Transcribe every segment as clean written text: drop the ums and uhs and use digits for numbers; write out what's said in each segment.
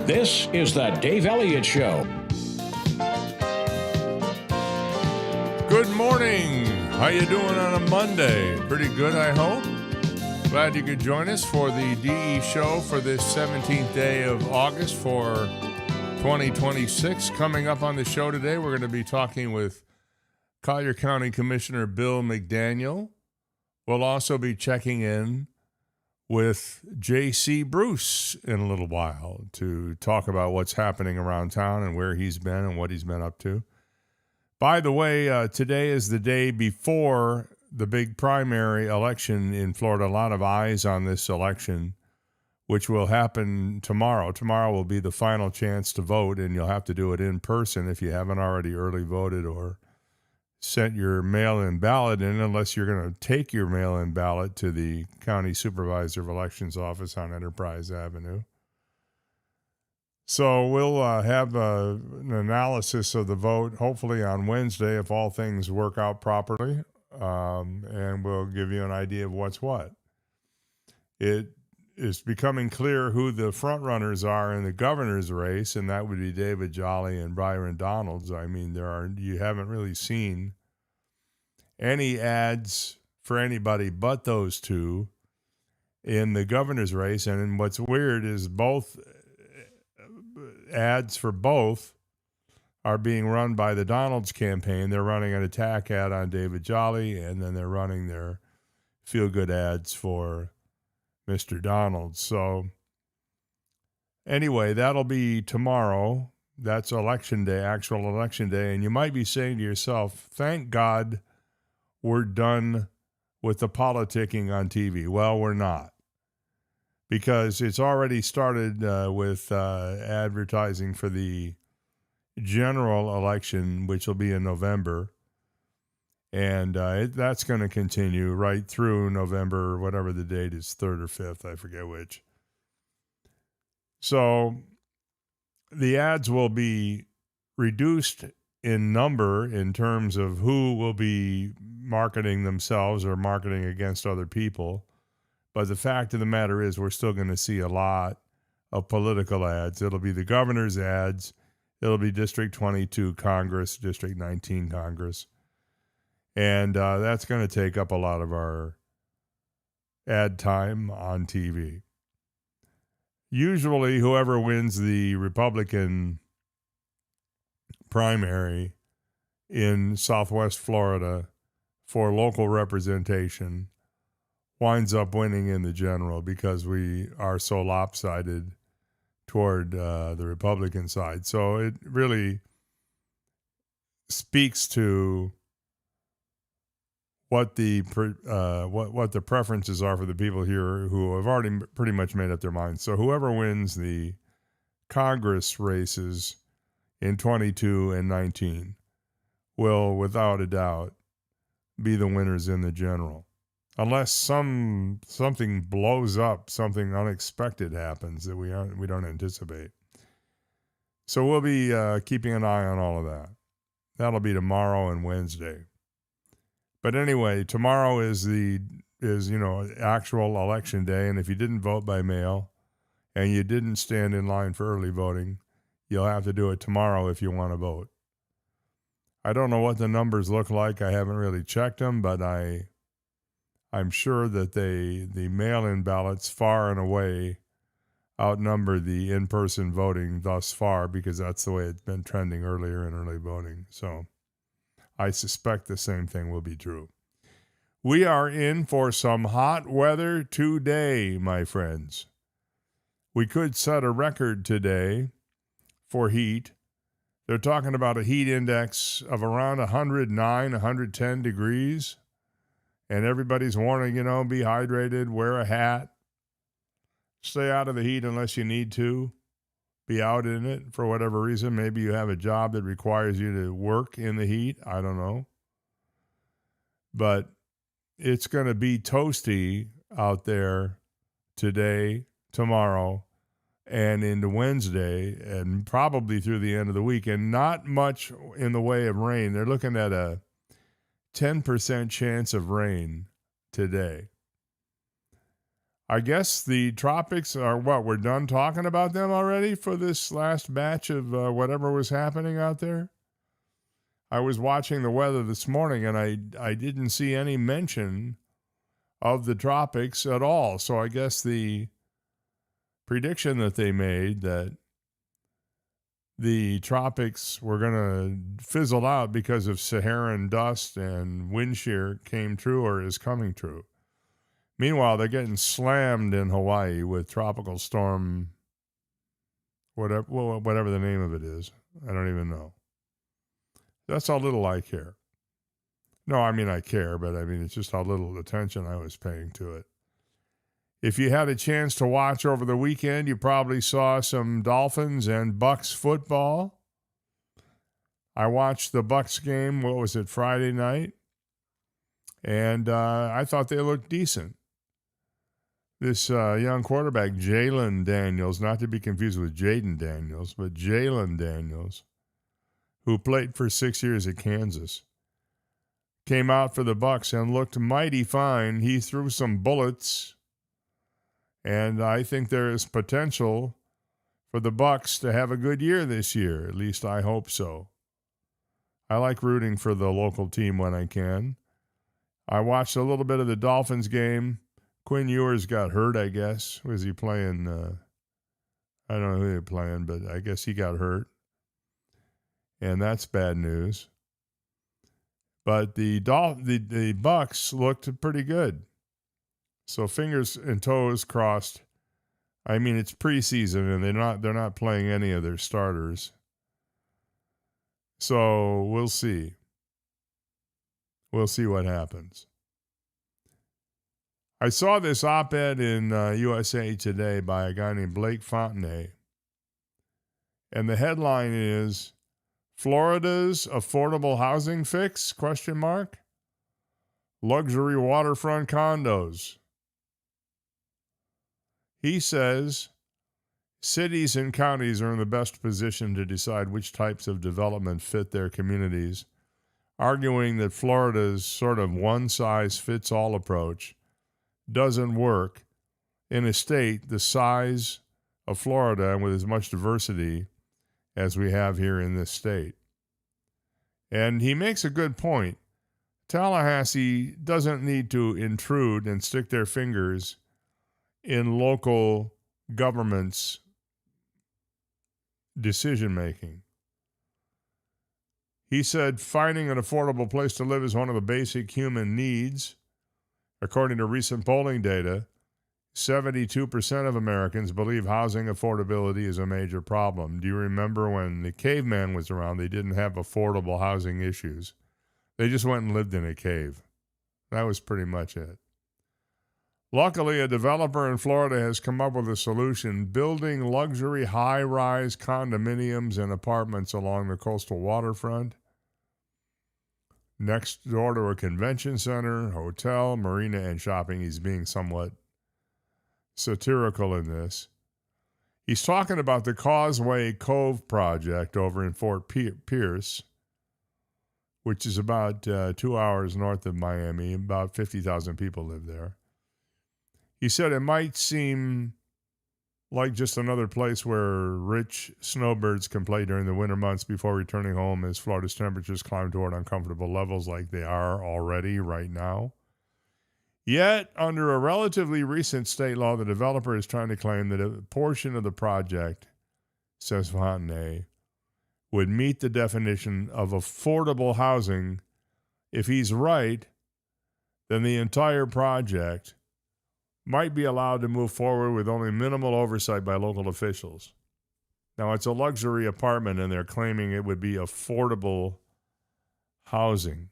This is the Dave Elliott Show. Good morning. How you doing on a Monday? Pretty good, I hope. Glad you could join us for the DE show for this 17th day of August for 2026. Coming up on the show today, we're going to be talking with Collier County Commissioner Bill McDaniel. We'll also be checking in with J.C. Bruce in a little while to talk about what's happening around town and where he's been and what he's been up to. By the way, today is the day before the big primary election in Florida. A lot of eyes on this election, which will happen tomorrow. Tomorrow will be the final chance to vote, and you'll have to do it in person if you haven't already early voted or sent your mail-in ballot in, unless you're going to take your mail-in ballot to the County Supervisor of Elections office on Enterprise Avenue. So we'll have an analysis of the vote, hopefully on Wednesday, if all things work out properly, and we'll give you an idea of what's what. It is becoming clear who the front runners are in the governor's race, and that would be David Jolly and Byron Donalds. I mean, you haven't really seen any ads for anybody but those two in the governor's race. And what's weird is both ads for both are being run by the Donalds campaign. They're running an attack ad on David Jolly, and then they're running their feel-good ads for Mr. Donald. So anyway, that'll be tomorrow. That's election day, actual election day. And you might be saying to yourself, thank God we're done with the politicking on TV. Well, we're not, because it's already started with advertising for the general election, which will be in November. And that's going to continue right through November, whatever the date is, 3rd or 5th, I forget which. So the ads will be reduced in number in terms of who will be marketing themselves or marketing against other people. But the fact of the matter is we're still going to see a lot of political ads. It'll be the governor's ads. It'll be District 22 Congress, District 19 Congress. And that's going to take up a lot of our ad time on TV. Usually, whoever wins the Republican primary in Southwest Florida for local representation winds up winning in the general, because we are so lopsided toward the Republican side. So it really speaks to what the preferences are for the people here who have already pretty much made up their minds. So whoever wins the Congress races in 22 and 19 will, without a doubt, be the winners in the general, unless something blows up, something unexpected happens that we don't anticipate. So we'll be keeping an eye on all of that. That'll be tomorrow and Wednesday. But anyway, tomorrow is actual election day, and if you didn't vote by mail and you didn't stand in line for early voting, you'll have to do it tomorrow if you want to vote. I don't know what the numbers look like. I haven't really checked them, but I'm sure that the mail-in ballots far and away outnumber the in-person voting thus far, because that's the way it's been trending earlier in early voting. So I suspect the same thing will be true. We are in for some hot weather today, my friends. We could set a record today for heat. They're talking about a heat index of around 109, 110 degrees. And everybody's warning, be hydrated, wear a hat, stay out of the heat unless you need to, be out in it for whatever reason. Maybe you have a job that requires you to work in the heat. I don't know. But it's going to be toasty out there today, tomorrow, and into Wednesday, and probably through the end of the week, and not much in the way of rain. They're looking at a 10% chance of rain today. I guess the tropics are what? We're done talking about them already for this last batch of whatever was happening out there? I was watching the weather this morning and I didn't see any mention of the tropics at all. So I guess the prediction that they made that the tropics were going to fizzle out because of Saharan dust and wind shear came true or is coming true. Meanwhile, they're getting slammed in Hawaii with tropical storm, whatever the name of it is. I don't even know. That's how little I care. No, I mean I care, but I mean it's just how little attention I was paying to it. If you had a chance to watch over the weekend, you probably saw some Dolphins and Bucks football. I watched the Bucks game, Friday night? And I thought they looked decent. This young quarterback, Jalen Daniels, not to be confused with Jaden Daniels, but Jalen Daniels, who played for 6 years at Kansas, came out for the Bucks and looked mighty fine. He threw some bullets, and I think there is potential for the Bucks to have a good year this year. At least I hope so. I like rooting for the local team when I can. I watched a little bit of the Dolphins game. Quinn Ewers got hurt, I guess. Was he playing? I don't know who they were playing, but I guess he got hurt. And that's bad news. But the Bucks looked pretty good. So fingers and toes crossed. I mean, it's preseason, and they're not playing any of their starters. So we'll see. We'll see what happens. I saw this op-ed in USA Today by a guy named Blake Fontenay. And the headline is, Florida's affordable housing fix, ? Luxury waterfront condos. He says, cities and counties are in the best position to decide which types of development fit their communities, arguing that Florida's sort of one-size-fits-all approach doesn't work in a state the size of Florida and with as much diversity as we have here in this state. And he makes a good point. Tallahassee doesn't need to intrude and stick their fingers in local government's decision-making. He said finding an affordable place to live is one of the basic human needs. According to recent polling data, 72% of Americans believe housing affordability is a major problem. Do you remember when the caveman was around, they didn't have affordable housing issues? They just went and lived in a cave. That was pretty much it. Luckily, a developer in Florida has come up with a solution, building luxury high-rise condominiums and apartments along the coastal waterfront, next door to a convention center, hotel, marina, and shopping. He's being somewhat satirical in this. He's talking about the Causeway Cove project over in Fort Pierce, which is about 2 hours north of Miami. About 50,000 people live there. He said it might seem like just another place where rich snowbirds can play during the winter months before returning home as Florida's temperatures climb toward uncomfortable levels like they are already right now. Yet, under a relatively recent state law, the developer is trying to claim that a portion of the project, says Fontenay, would meet the definition of affordable housing. If he's right, then the entire project might be allowed to move forward with only minimal oversight by local officials. Now, it's a luxury apartment, and they're claiming it would be affordable housing.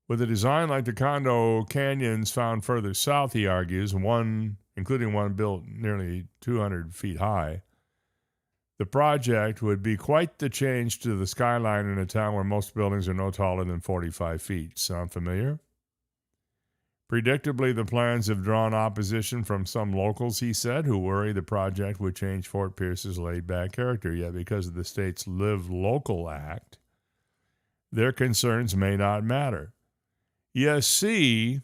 With a design like the condo canyons found further south, he argues, including one built nearly 200 feet high, the project would be quite the change to the skyline in a town where most buildings are no taller than 45 feet. Sound familiar? Predictably, the plans have drawn opposition from some locals, he said, who worry the project would change Fort Pierce's laid-back character. Yet because of the state's Live Local Act, their concerns may not matter. You see,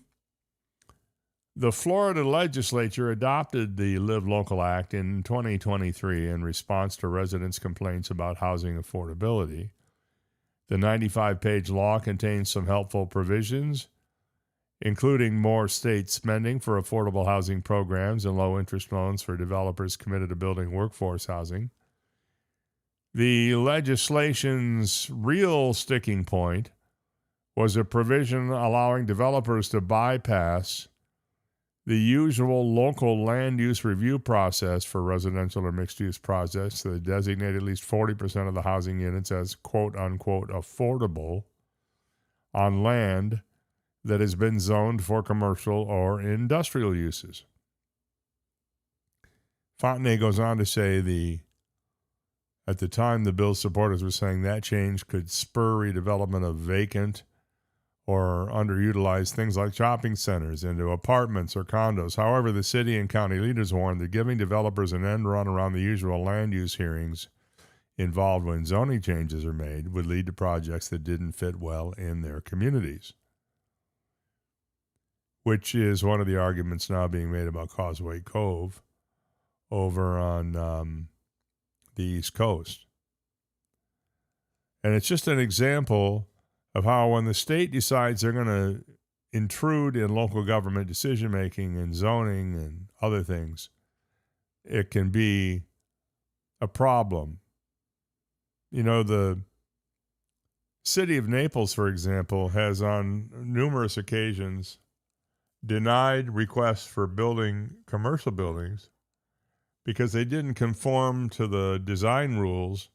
The Florida legislature adopted the Live Local Act in 2023 in response to residents' complaints about housing affordability. The 95-page law contains some helpful provisions, including more state spending for affordable housing programs and low-interest loans for developers committed to building workforce housing. The legislation's real sticking point was a provision allowing developers to bypass the usual local land use review process for residential or mixed-use projects that designate at least 40% of the housing units as quote-unquote affordable on land that has been zoned for commercial or industrial uses. Fontenay goes on to say at the time the bill's supporters were saying that change could spur redevelopment of vacant or underutilized things like shopping centers into apartments or condos. However, the city and county leaders warned that giving developers an end run around the usual land use hearings involved when zoning changes are made would lead to projects that didn't fit well in their communities, which is one of the arguments now being made about Causeway Cove over on the East Coast. And it's just an example of how when the state decides they're going to intrude in local government decision-making and zoning and other things, it can be a problem. You know, the city of Naples, for example, has on numerous occasions denied requests for building commercial buildings because they didn't conform to the design rules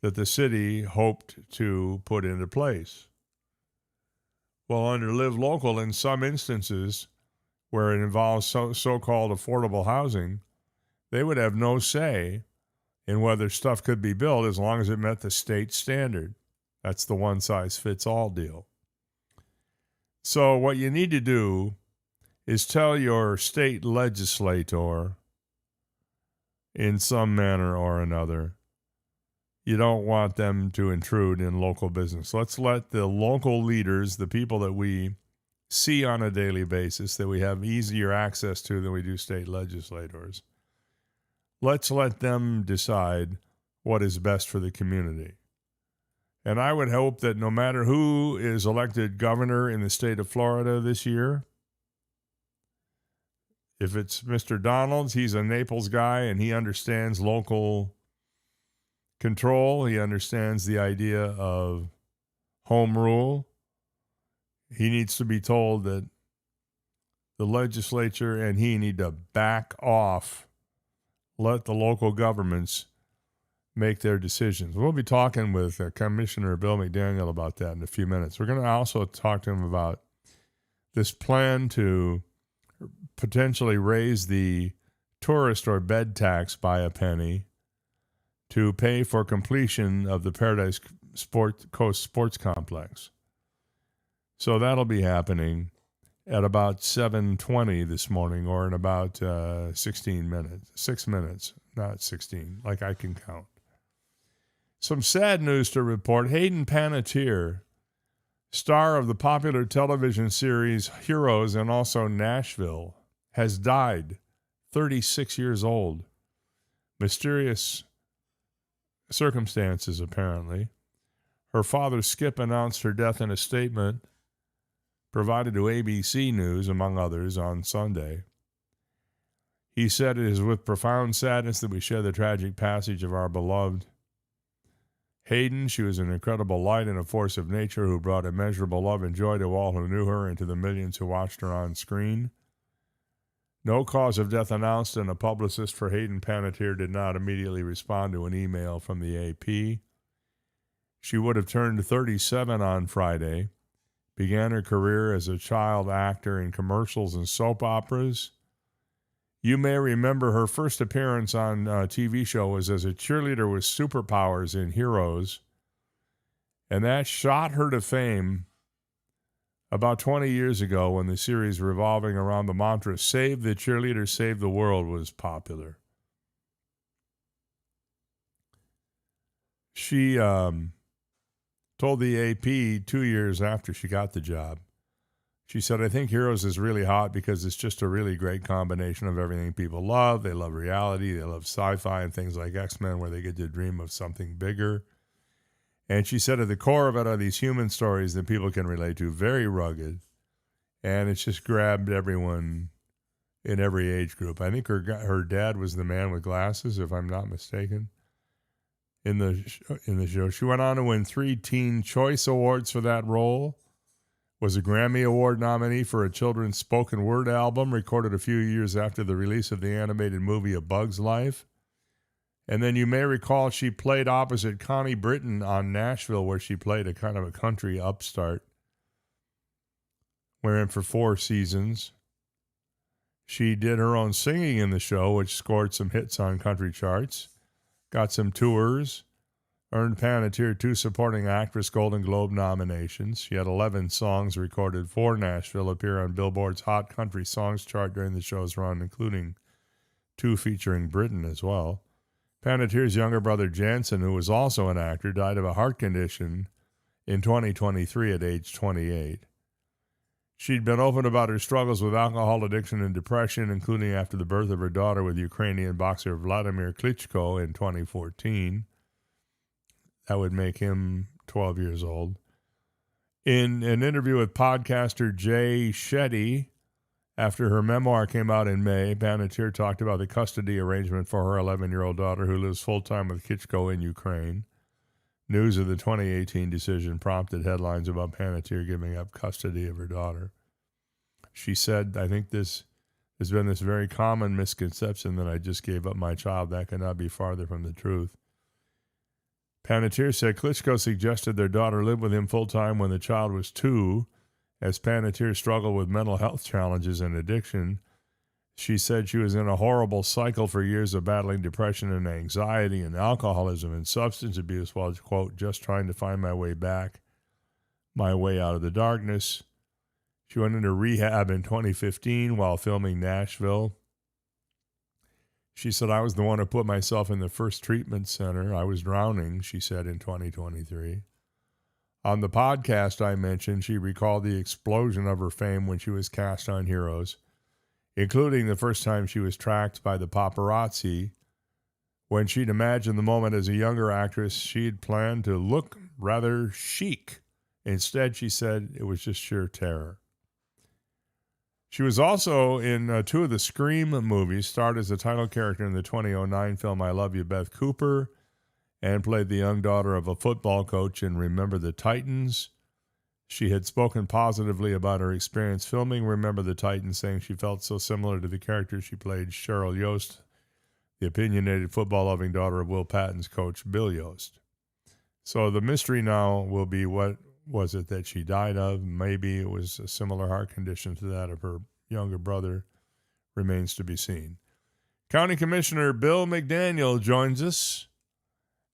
that the city hoped to put into place. Well, under Live Local, in some instances where it involves so-called affordable housing, they would have no say in whether stuff could be built as long as it met the state standard. That's the one-size-fits-all deal. So what you need to do is tell your state legislator in some manner or another, you don't want them to intrude in local business. Let's let the local leaders, the people that we see on a daily basis, that we have easier access to than we do state legislators, let's let them decide what is best for the community. And I would hope that no matter who is elected governor in the state of Florida this year, if it's Mr. Donalds, he's a Naples guy and he understands local control. He understands the idea of home rule. He needs to be told that the legislature and he need to back off. Let the local governments make their decisions. We'll be talking with Commissioner Bill McDaniel about that in a few minutes. We're going to also talk to him about this plan to potentially raise the tourist or bed tax by a penny to pay for completion of the Paradise Coast Sports Complex. So that'll be happening at about 7:20 this morning, or in about 16 minutes. 6 minutes, not 16, like I can count. Some sad news to report. Hayden Panettiere, star of the popular television series Heroes and also Nashville, has died, 36 years old. Mysterious circumstances, apparently. Her father, Skip, announced her death in a statement provided to ABC News, among others, on Sunday. He said, "It is with profound sadness that we share the tragic passage of our beloved Hayden. She was an incredible light and a force of nature who brought immeasurable love and joy to all who knew her and to the millions who watched her on screen." No cause of death announced, and a publicist for Hayden Panettiere did not immediately respond to an email from the AP. She would have turned 37 on Friday, began her career as a child actor in commercials and soap operas. You may remember her first appearance on a TV show was as a cheerleader with superpowers in Heroes, and that shot her to fame about 20 years ago when the series revolving around the mantra, "Save the cheerleader, save the world," was popular. She told the AP 2 years after she got the job, She said, I think Heroes is really hot because it's just a really great combination of everything people love. They love reality, they love sci-fi and things like X-Men where they get to dream of something bigger. And she said at the core of it are these human stories that people can relate to, very rugged. And it's just grabbed everyone in every age group. I think her dad was the man with glasses, if I'm not mistaken, in the show. She went on to win 3 Teen Choice Awards for that role, was a Grammy Award nominee for a children's spoken word album recorded a few years after the release of the animated movie A Bug's Life. And then you may recall she played opposite Connie Britton on Nashville, where she played a kind of a country upstart, wherein for 4 seasons. She did her own singing in the show, which scored some hits on country charts, got some tours, earned Panettiere 2 Supporting Actress Golden Globe nominations. She had 11 songs recorded for Nashville appear on Billboard's Hot Country Songs chart during the show's run, including 2 featuring Britton as well. Panettiere's younger brother Jansen, who was also an actor, died of a heart condition in 2023 at age 28. She'd been open about her struggles with alcohol addiction and depression, including after the birth of her daughter with Ukrainian boxer Vladimir Klitschko in 2014. That would make him 12 years old. In an interview with podcaster Jay Shetty, after her memoir came out in May, Panettiere talked about the custody arrangement for her 11-year-old daughter who lives full-time with Klitschko in Ukraine. News of the 2018 decision prompted headlines about Panettiere giving up custody of her daughter. She said, I think there's been this very common misconception that I just gave up my child. That cannot be farther from the truth. Panettiere said Klitschko suggested their daughter live with him full-time when the child was 2, as Panettiere struggled with mental health challenges and addiction. She said she was in a horrible cycle for years of battling depression and anxiety and alcoholism and substance abuse while, quote, just trying to find my way back, my way out of the darkness. She went into rehab in 2015 while filming Nashville. She said, I was the one who put myself in the first treatment center. I was drowning, she said in 2023. On the podcast I mentioned, she recalled the explosion of her fame when she was cast on Heroes, including the first time she was tracked by the paparazzi. When she'd imagined the moment as a younger actress, she'd planned to look rather chic. Instead, she said it was just sheer terror. She was also in 2 of the Scream movies, starred as the title character in the 2009 film I Love You, Beth Cooper, and played the young daughter of a football coach in Remember the Titans. She had spoken positively about her experience filming Remember the Titans, saying she felt so similar to the character she played, Cheryl Yost, the opinionated football-loving daughter of Will Patton's coach, Bill Yost. So the mystery now will be, what was it that she died of? Maybe it was a similar heart condition to that of her younger brother. Remains to be seen. County Commissioner Bill McDaniel joins us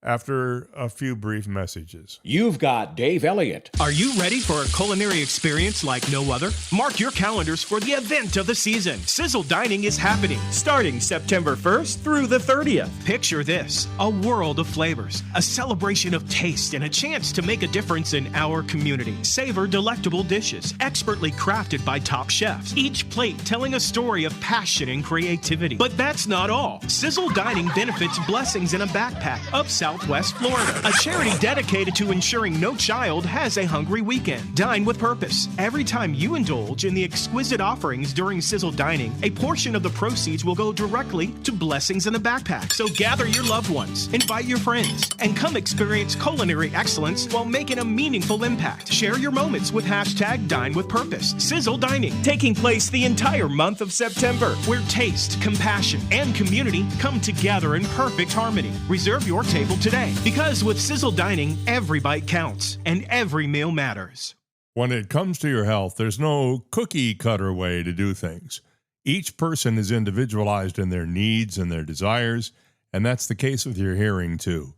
after a few brief messages. You've got Dave Elliott. Are you ready for a culinary experience like no other? Mark your calendars for the event of the season. Sizzle Dining is happening starting September 1st through the 30th. Picture this: a world of flavors, a celebration of taste, and a chance to make a difference in our community. Savor delectable dishes, expertly crafted by top chefs, each plate telling a story of passion and creativity. But that's not all. Sizzle Dining benefits Blessings in a Backpack of Southwest Florida, a charity dedicated to ensuring no child has a hungry weekend. Dine with purpose. Every time you indulge in the exquisite offerings during Sizzle Dining, a portion of the proceeds will go directly to Blessings in a Backpack. So gather your loved ones, invite your friends, and come experience culinary excellence while making a meaningful impact. Share your moments with #DineWithPurpose. Sizzle Dining, taking place the entire month of September, where taste, compassion, and community come together in perfect harmony. Reserve your table today, because with Sizzle Dining, every bite counts and every meal matters. When it comes to your health, there's no cookie cutter way to do things. Each person is individualized in their needs and their desires, and that's the case with your hearing too.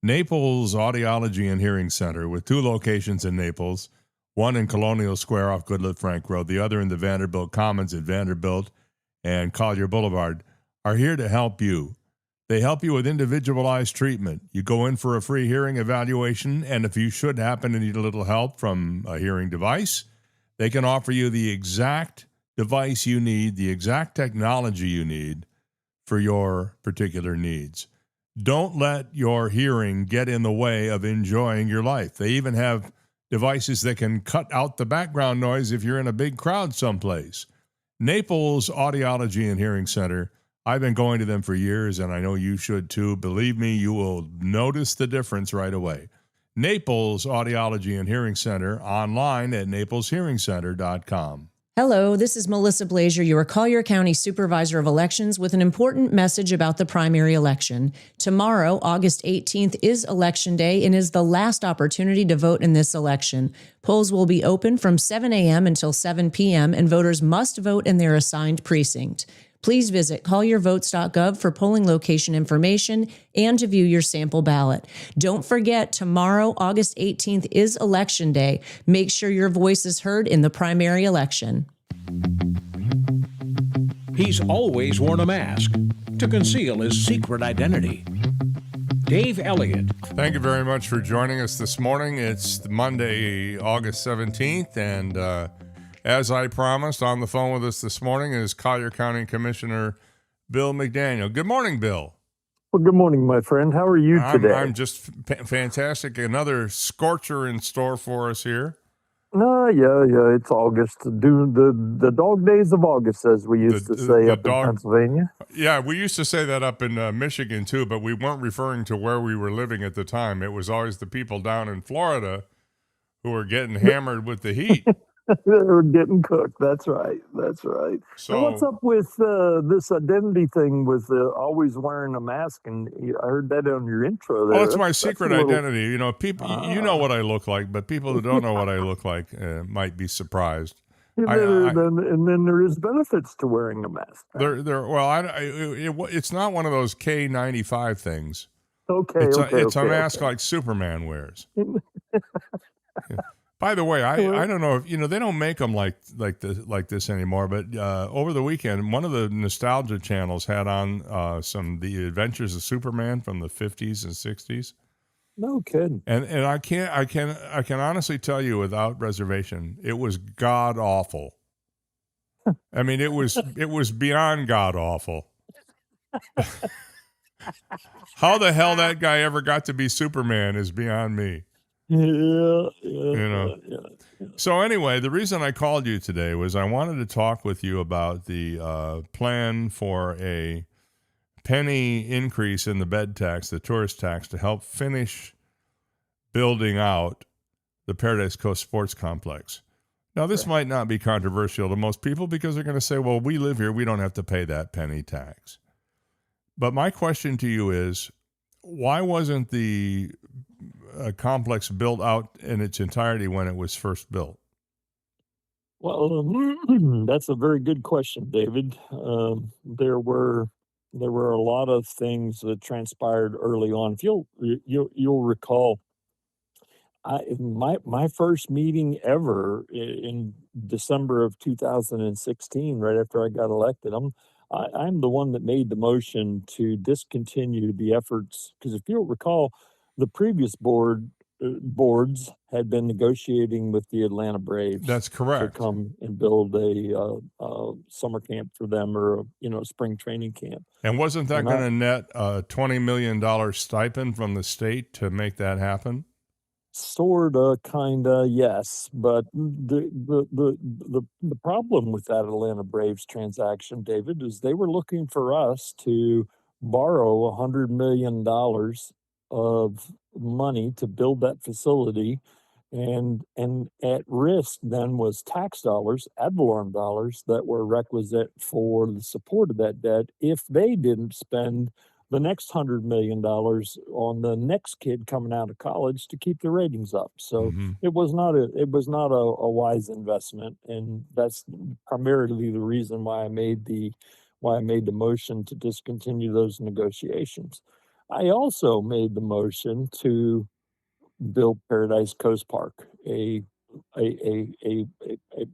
Naples Audiology and Hearing Center, with 2 locations in Naples, one in Colonial Square off Goodlette Frank Road, the other in the Vanderbilt Commons at Vanderbilt and Collier Boulevard, are here to help you. They help you with individualized treatment. You go in for a free hearing evaluation, and if you should happen to need a little help from a hearing device, They can offer you the exact device you need, the exact technology you need for your particular needs. Don't let your hearing get in the way of enjoying your life. They even have devices that can cut out the background noise if you're in a big crowd someplace. Naples Audiology and Hearing Center. I've been going to them for years, and I know you should too. Believe me, you will notice the difference right away. Naples Audiology and Hearing Center, online at napleshearingcenter.com. Hello, this is Melissa Blazier, your Collier County Supervisor of Elections, with an important message about the primary election. Tomorrow, August 18th, is Election Day and is the last opportunity to vote in this election. Polls will be open from 7 a.m. until 7 p.m., and voters must vote in their assigned precinct. Please visit colliervotes.gov for polling location information and to view your sample ballot. Don't forget, tomorrow, August 18th, is Election Day. Make sure your voice is heard in the primary election. He's always worn a mask to conceal his secret identity. Dave Elliott. Thank you very much for joining us this morning. It's Monday, August 17th, and as I promised, on the phone with us this morning is Collier County Commissioner Bill McDaniel. Good morning, Bill. Well, good morning, my friend. How are you today? I'm just fantastic. Another scorcher in store for us here. Yeah. It's August. The dog days of August, as we used to say up in Pennsylvania. Yeah, we used to say that up in Michigan, too, but we weren't referring to where we were living at the time. It was always the people down in Florida who were getting hammered with the heat. They're getting cooked. That's right. So what's up with this identity thing with always wearing a mask? And I heard that on your intro there. Oh, it's my secret identity. You know, people, you know what I look like, but people who don't know what I look like might be surprised. And then there is benefits to wearing a mask. It's not one of those K95 things. It's a mask like Superman wears. By the way, I don't know if they don't make them like this anymore. But over the weekend, one of the nostalgia channels had on the Adventures of Superman from the 50s and 60s. No kidding. And I can honestly tell you without reservation, it was god awful. I mean, it was beyond god awful. How the hell that guy ever got to be Superman is beyond me. Yeah. So anyway, the reason I called you today was I wanted to talk with you about the plan for a penny increase in the bed tax, the tourist tax, to help finish building out the Paradise Coast Sports Complex. Now, this might not be controversial to most people because they're going to say, well, we live here, we don't have to pay that penny tax. But my question to you is, why wasn't the complex built out in its entirety when it was first built? Well, that's a very good question, David. There were a lot of things that transpired early on. If you'll recall, my first meeting ever in December of 2016, right after I got elected, I'm the one that made the motion to discontinue the efforts, because if you'll recall, the previous boards had been negotiating with the Atlanta Braves. That's correct. To come and build a summer camp for them, or a spring training camp. And wasn't that going to net a $20 million stipend from the state to make that happen? Sorta, kinda, yes. But the problem with that Atlanta Braves transaction, David, is they were looking for us to borrow $100 million of money to build that facility, and at risk then was tax dollars, ad valorem dollars, that were requisite for the support of that debt if they didn't spend the next $100 million on the next kid coming out of college to keep the ratings up. So it was not a wise investment, and that's primarily the reason why I made the motion to discontinue those negotiations. I also made the motion to build Paradise Coast Park, a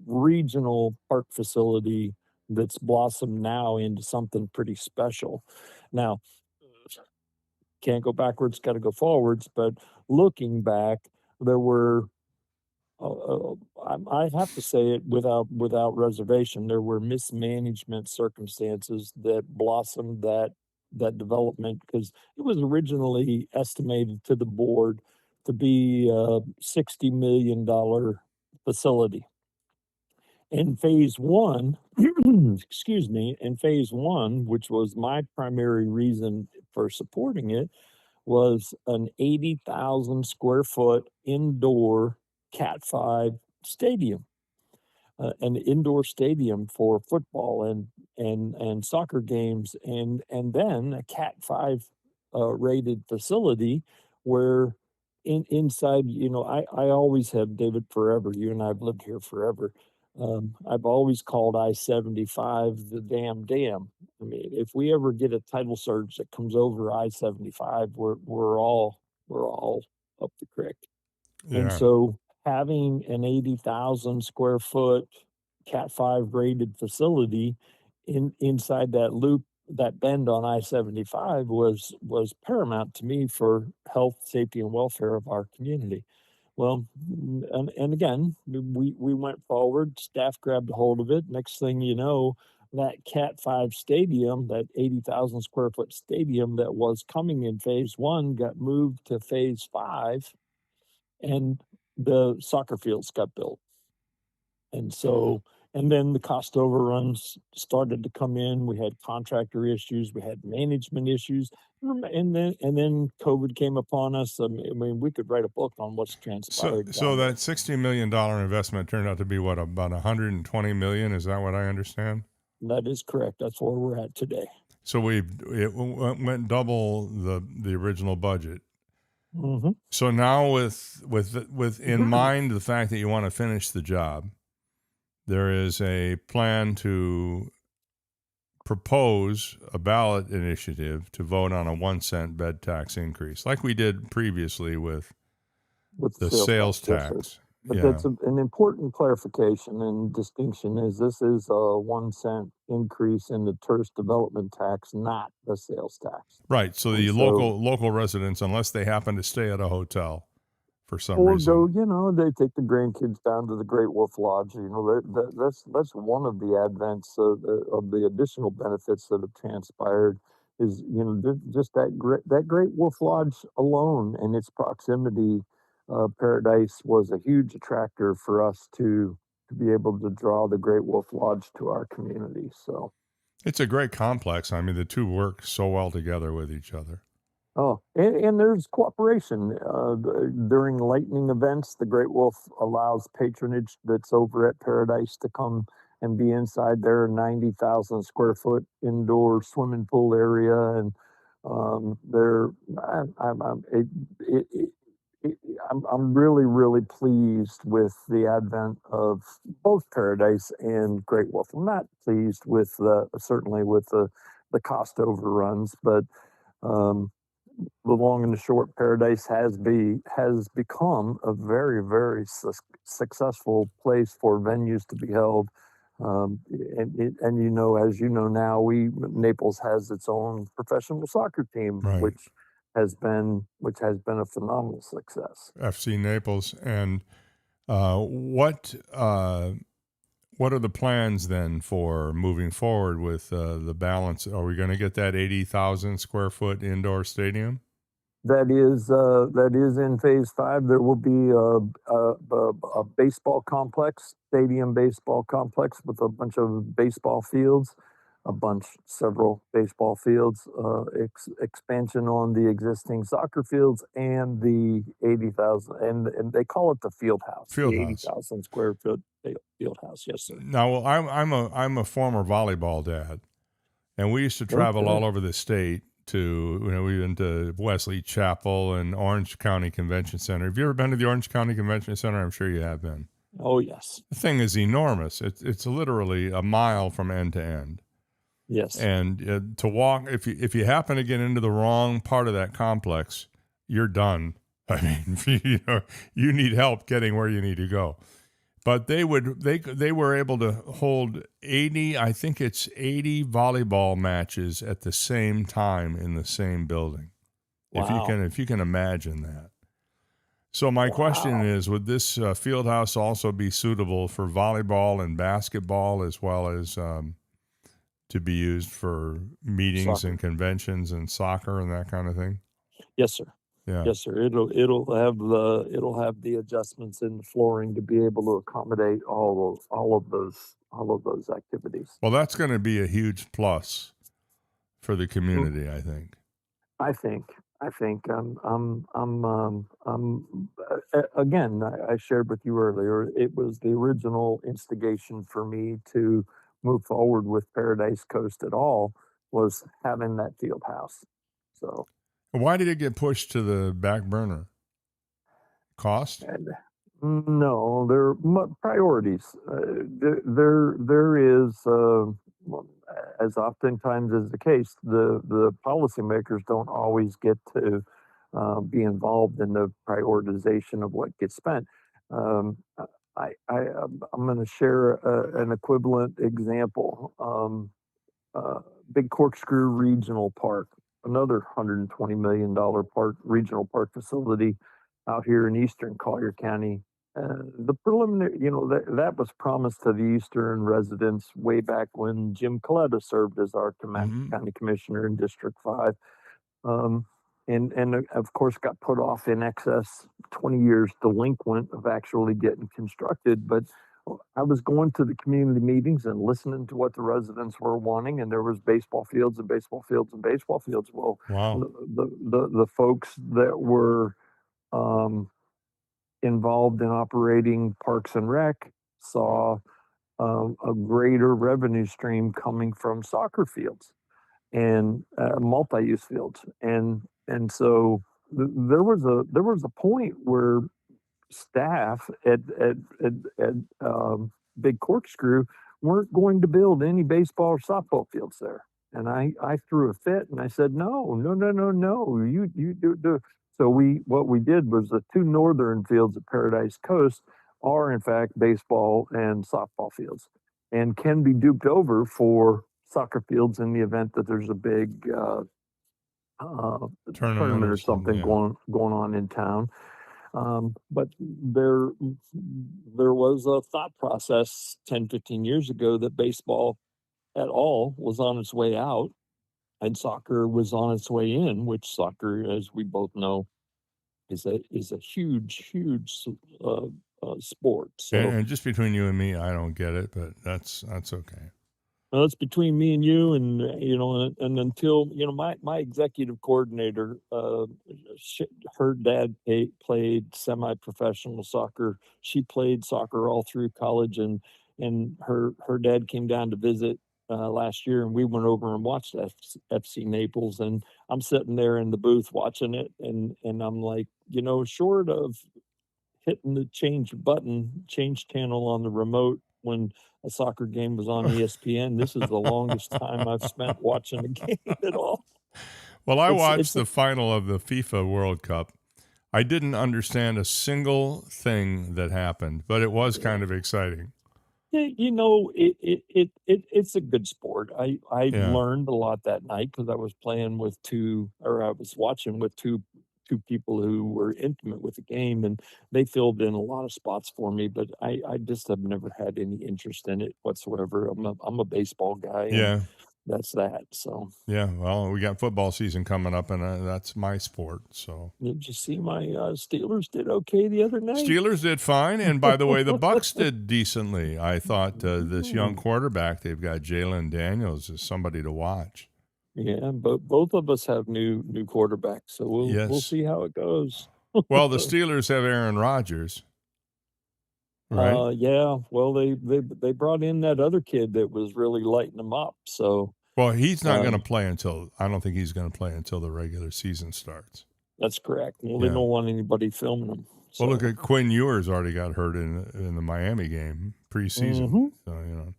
regional park facility that's blossomed now into something pretty special. Now, can't go backwards, got to go forwards. But looking back, there were I have to say it without reservation. There were mismanagement circumstances that blossomed that development, because it was originally estimated to the board to be a $60 million facility. In phase one, excuse me, in phase one, which was my primary reason for supporting it, was an 80,000 square foot indoor Cat 5 stadium, an indoor stadium for football and soccer games, and then a Cat 5 rated facility where inside, I always have, David, forever. You and I have lived here forever. I've always called I-75 the damn dam. I mean, if we ever get a tidal surge that comes over I-75, we're all up the creek. And Yeah. so having an 80,000 square foot Cat 5 rated facility inside that loop, that bend on I-75, was paramount to me for health, safety, and welfare of our community. Well, and again, we went forward, staff grabbed a hold of it. Next thing you know, that Cat 5 stadium, that 80,000 square foot stadium that was coming in phase one, got moved to phase 5, and the soccer fields got built. And so, and then the cost overruns started to come in. We had contractor issues, we had management issues, and then COVID came upon us. I mean, we could write a book on what's So, transpired so down there. that $60 million investment turned out to be what, about 120 million? Is that what I understand? That is correct. That's where we're at today. So it went double the original budget. Mm-hmm. So now with in mind the fact that you want to finish the job, there is a plan to propose a ballot initiative to vote on a 1-cent bed tax increase, like we did previously with the sales tax. Yes, sir. But Yeah. that's an important clarification and distinction, is this is a 1 cent increase in the tourist development tax, not the sales tax. Right. So the And so, local residents, unless they happen to stay at a hotel for some or reason. go, they take the grandkids down to the Great Wolf Lodge. That's one of the advents of the additional benefits that have transpired. Is just that Great Wolf Lodge alone and its proximity, Paradise was a huge attractor for us to be able to draw the Great Wolf Lodge to our community. So, It's a great complex. I mean, the two work so well together with each other. oh, and there's cooperation. During lightning events, the Great Wolf allows patronage that's over at Paradise to come and be inside their 90,000 square foot indoor swimming pool area. And they're, I'm really, really pleased with the advent of both Paradise and Great Wolf. I'm not pleased with certainly with the cost overruns, but the long and the short, Paradise has become a very, very successful place for venues to be held. And as you know now, Naples has its own professional soccer team, Right. which has been a phenomenal success. FC Naples. And what are the plans then for moving forward with the balance? Are we going to get that 80,000 square foot indoor stadium? That is in phase 5. There will be a baseball complex, stadium baseball complex with a bunch of baseball fields, several baseball fields, expansion on the existing soccer fields, and the 80,000, and they call it the field house. Field The house. 80,000 square foot field house. Yes, sir. Now, I'm a former volleyball dad, and we used to travel all over the state to, we went to Wesley Chapel and Orange County Convention Center. Have you ever been to the Orange County Convention Center? I'm sure you have been. Oh, yes. The thing is enormous. It's literally a mile from end to end. Yes. And to walk, if you happen to get into the wrong part of that complex, you're done. I mean, you need help getting where you need to go. But they were able to hold 80 volleyball matches at the same time in the same building. Wow. If you can imagine that. So my question Wow. is, would this field house also be suitable for volleyball and basketball, as well as to be used for meetings Soccer. and conventions and soccer and that kind of thing? Yes, sir. Yeah. Yes, sir. It'll have the adjustments in the flooring to be able to accommodate all of those activities. Well, that's going to be a huge plus for the Mm, community, I think. I think. Again, I shared with you earlier, it was the original instigation for me to move forward with Paradise Coast at all was having that field house. So, Why did it get pushed to the back burner? Cost? and no, there are priorities. There is, well, as oftentimes is the case, the policymakers don't always get to be involved in the prioritization of what gets spent. Um, I'm going to share an equivalent example. Big Corkscrew Regional Park, another $120 million regional park facility out here in eastern Collier County. The preliminary, that was promised to the eastern residents way back when Jim Coletta served as our Mm-hmm. county commissioner in District 5. Um, and of course got put off in excess 20 years delinquent of actually getting constructed. But I was going to the community meetings and listening to what the residents were wanting, and there was baseball fields and baseball fields and baseball fields. Well, Wow. the folks that were um, involved in operating Parks and Rec saw a greater revenue stream coming from soccer fields and multi-use fields, and so there was a point where staff at Big Corkscrew weren't going to build any baseball or softball fields there. And I threw a fit and I said, no, no, no, no, no, you do. So what we did was the two northern fields at Paradise Coast are in fact baseball and softball fields and can be duped over for soccer fields in the event that there's a big uh, Tournament tournament or or something, something yeah. going on in town. But there was a thought process 10, 15 years ago that baseball at all was on its way out and soccer was on its way in, which soccer, as we both know, is a huge uh, sport. So And just between you and me, I don't get it, but that's okay. it's between me and you, and and until my executive coordinator, her dad played semi-professional soccer. She played soccer all through college, and her dad came down to visit last year, and we went over and watched FC Naples, and I'm sitting there in the booth watching it, and I'm like, short of hitting the change channel on the remote when a soccer game was on ESPN. This is the longest time I've spent watching a game at all. Well, I watched It's the final of the FIFA World Cup. I didn't understand a single thing that happened, but it was kind of exciting. it's a good sport. I Yeah. learned a lot that night because I was I was watching with two people who were intimate with the game, and they filled in a lot of spots for me. But I just have never had any interest in it whatsoever. I'm a baseball guy, and Yeah. that's that. So Yeah. Well, we got football season coming up, and that's my sport. So did you see my Steelers did okay the other night? Steelers did fine. And by the way, the Bucks did decently. I thought this young quarterback they've got, Jalen Daniels, is somebody to watch. Yeah, but both of us have new quarterbacks, so we'll Yes. see how it goes. Well, the Steelers have Aaron Rodgers, right? Yeah. Well, they brought in that other kid that was really lighting them up. So Well, he's not going to um, play I don't think he's going to play until the regular season starts. that's correct. Well, they Yeah. don't want anybody filming them. Well, look So at Quinn Ewers already got hurt in the Miami game preseason. mhm. So,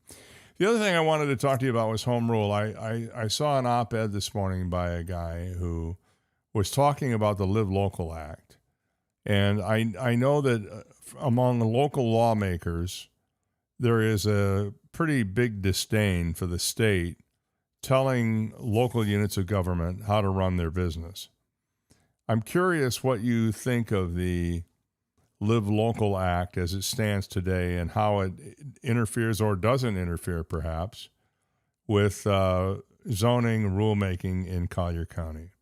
The other thing I wanted to talk to you about was home rule. I saw an op-ed this morning by a guy who was talking about the Live Local Act. And I know that among local lawmakers, there is a pretty big disdain for the state telling local units of government how to run their business. I'm curious what you think of the Live Local Act as it stands today and how it interferes or doesn't interfere, perhaps, with zoning rulemaking in Collier County?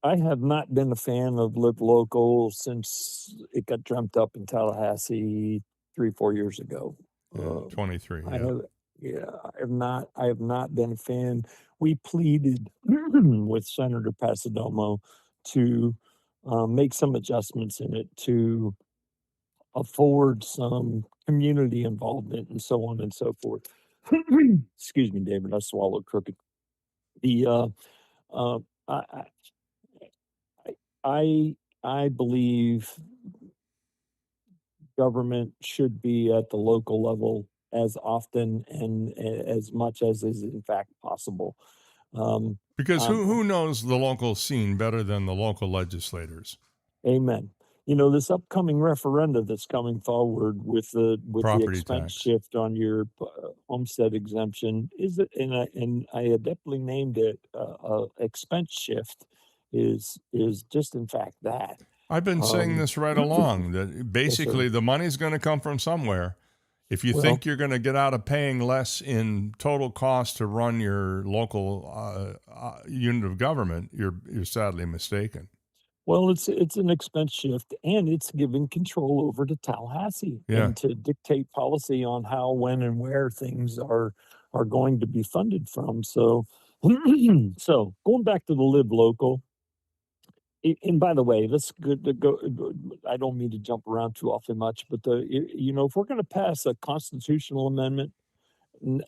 I have not been a fan of Live Local since it got dreamt up in Tallahassee 3-4 years ago. 23. I have, I have not been a fan. We pleaded with Senator Pasadomo to make some adjustments in it to afford some community involvement and so on and so forth. Excuse me, David, I swallowed crooked. The uh, I, I I believe government should be at the local level as often and as much as is in fact possible. Because Um, who knows the local scene better than the local legislators? Amen. You know, this upcoming referenda that's coming forward with the Property expense tax. shift on your homestead exemption is it, and I adeptly named it expense shift is just in fact that. I've been saying this right along, that Yes, sir. basically the money's going to come from somewhere. If you Well, think you're going to get out of paying less in total cost to run your local unit of government, you're sadly mistaken. well, it's an expense shift, and it's giving control over to Tallahassee Yeah. and to dictate policy on how, when, and where things are going to be funded from. So, so going back to the Live Local, and by the way, let's go. I don't mean to jump around too awfully much, but you know, if we're going to pass a constitutional amendment,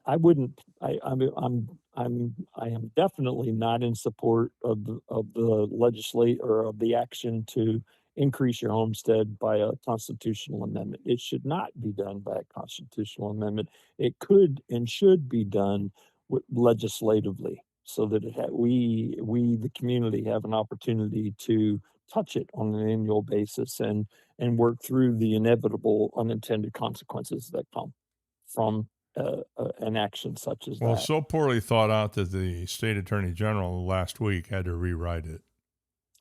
I wouldn't. I am definitely not in support of the legislate or of the action to increase your homestead by a constitutional amendment. It should not be done by a constitutional amendment. It could and should be done legislatively, so that we the community have an opportunity to touch it on an annual basis and work through the inevitable unintended consequences that come from an action such as Well, that. so poorly thought out that the state attorney general last week had to rewrite it.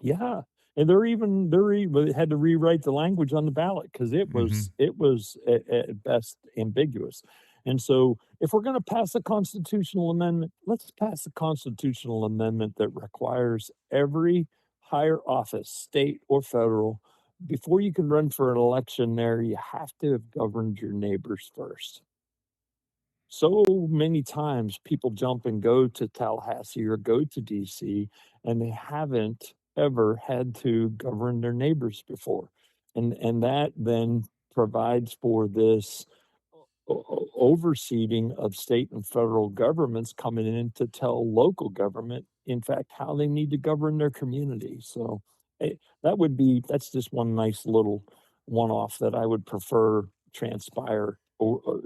Yeah, and they had to rewrite the language on the ballot because it was at best ambiguous. And so, if we're going to pass a constitutional amendment, let's pass a constitutional amendment that requires every higher office, state or federal, before you can run for an election there, you have to have governed your neighbors first. So many times people jump and go to Tallahassee or go to DC, and they haven't ever had to govern their neighbors before. And that then provides for this overseeing of state and federal governments coming in to tell local government, in fact, how they need to govern their community. So that's just one nice little one-off that I would prefer transpire, or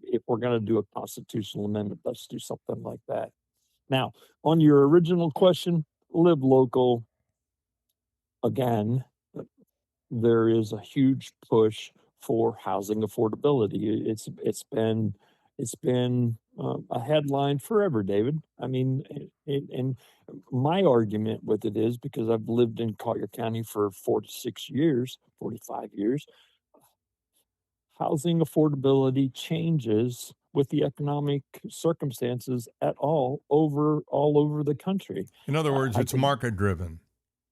if we're going to do a constitutional amendment, let's do something like that. Now, on your original question, Live Local, again, there is a huge push for housing affordability. It's been a headline forever, David. I mean, and my argument with it is, because I've lived in Collier County for 46 years, 45 years, housing affordability changes with the economic circumstances at all over the country. In other words, I it's can market driven.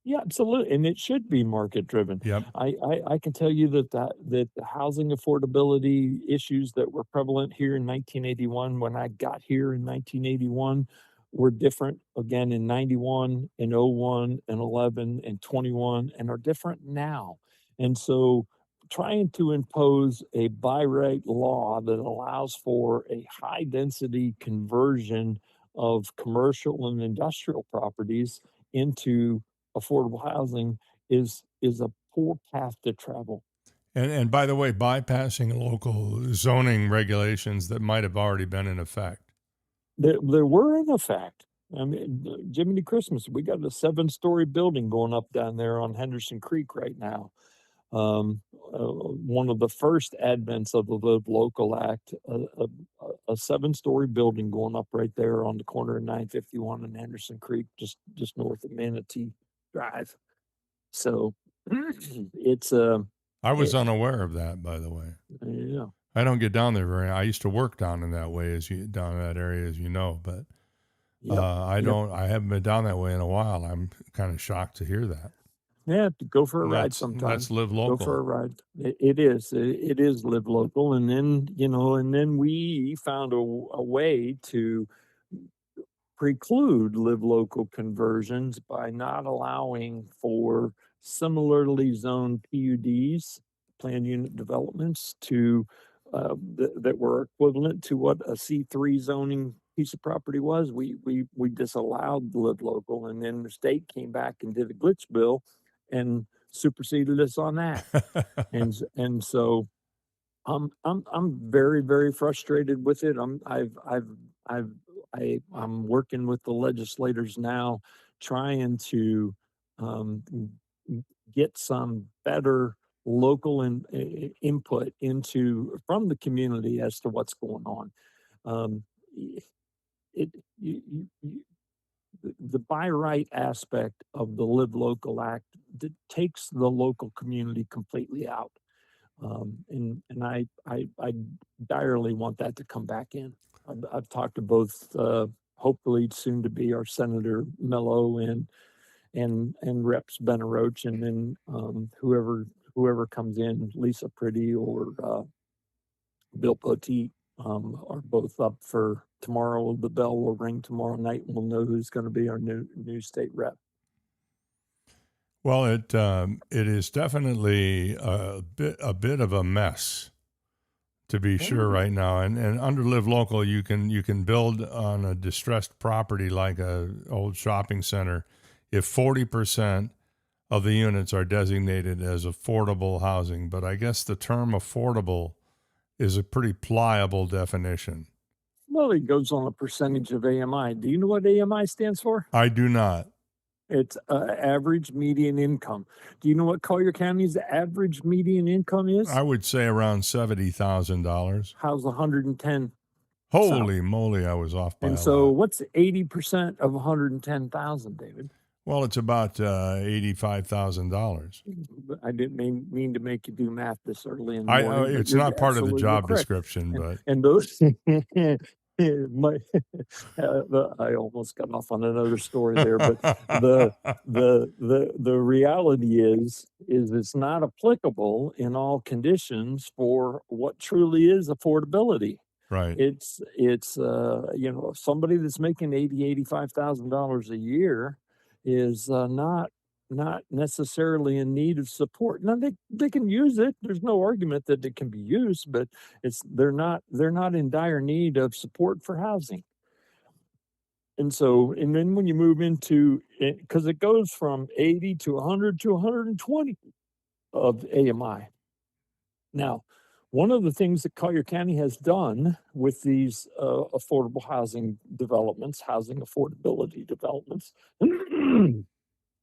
Yeah, absolutely, and it should be market driven. Yep. I can tell you that the housing affordability issues that were prevalent here in 1981, when I got here in 1981, were different again in 91 and '01 and 11 and 21, and are different now. And so, trying to impose a by right law that allows for a high density conversion of commercial and industrial properties into affordable housing is a poor path to travel. And by the way, bypassing local zoning regulations that might have already been in effect. There were in effect. I mean, Jiminy Christmas, we got a 7-story building going up down there on Henderson Creek right now. One of the first advents of the Live Local Act, a 7-story building going up right there on the corner of 951 and Henderson Creek, just north of Manatee Drive. So It's I was it, unaware of that, by the way. yeah, I don't get down there very. I used to work down in that way, down in that area, as you know. But yep, I yep. don't. I haven't been down that way in a while. I'm kind of shocked to hear that. Yeah, go for a ride That's sometime. live Go for a local. ride. It is live local, and then and then we found a way to preclude live local conversions by not allowing for similarly zoned PUDs, planned unit developments, to that were equivalent to what a C3 zoning piece of property was. We disallowed the live local, and then the state came back and did a glitch bill and superseded us on that. And so I'm very, very frustrated with it. I've I'm working with the legislators now, trying to um, get some better local input into from the community as to what's going on. Um, it the by right aspect of the Live Local Act that takes the local community completely out. And I direly want that to come back in. I've talked to both, hopefully soon to be our Senator Mello and Reps Benaroach, and then whoever comes in, Lisa Pretty or Bill Poteet, are both up for tomorrow. The bell will ring tomorrow night, and we'll know who's going to be our new state rep. Well, it is definitely a bit of a mess, to be sure, right now. And under Live Local, you can build on a distressed property like a old shopping center if 40% of the units are designated as affordable housing. But I guess the term affordable is a pretty pliable definition. Well, it goes on a percentage of AMI. Do you know what AMI stands for? I do not. It's average median income. Do you know what Collier County's average median income is? I would say around $70,000. How's 110? Holy moly, I was off by And a so lot. what's 80% of 110,000, David? Well, it's about $85,000. I didn't mean to make you do math this early in the morning. It's not part of the job description, but And those my I almost got off on another story there, but the reality is it's not applicable in all conditions for what truly is affordability. right. It's somebody that's making $85,000 a year is not necessarily in need of support. Now they can use it. There's no argument that it can be used, but they're not in dire need of support for housing. And so, and then when you move into it, because it goes from 80 to 100 to 120 of AMI. Now, one of the things that Collier County has done with these affordable housing developments, housing affordability developments,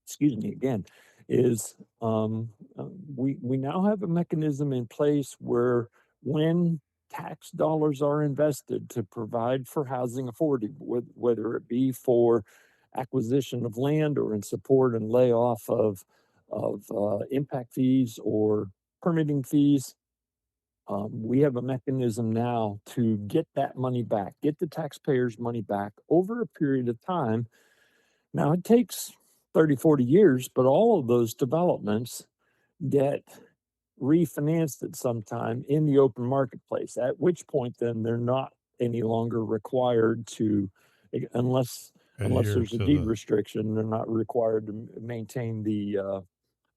excuse me again, is we now have a mechanism in place where when tax dollars are invested to provide for housing affordable, whether it be for acquisition of land or in support and layoff of impact fees or permitting fees, we have a mechanism now to get that money back, get the taxpayers' money back over a period of time. Now, it takes 30, 40 years, but all of those developments get refinanced at some time in the open marketplace, at which point then they're not any longer required to, unless Adhere there's a to deed the restriction, they're not required to maintain the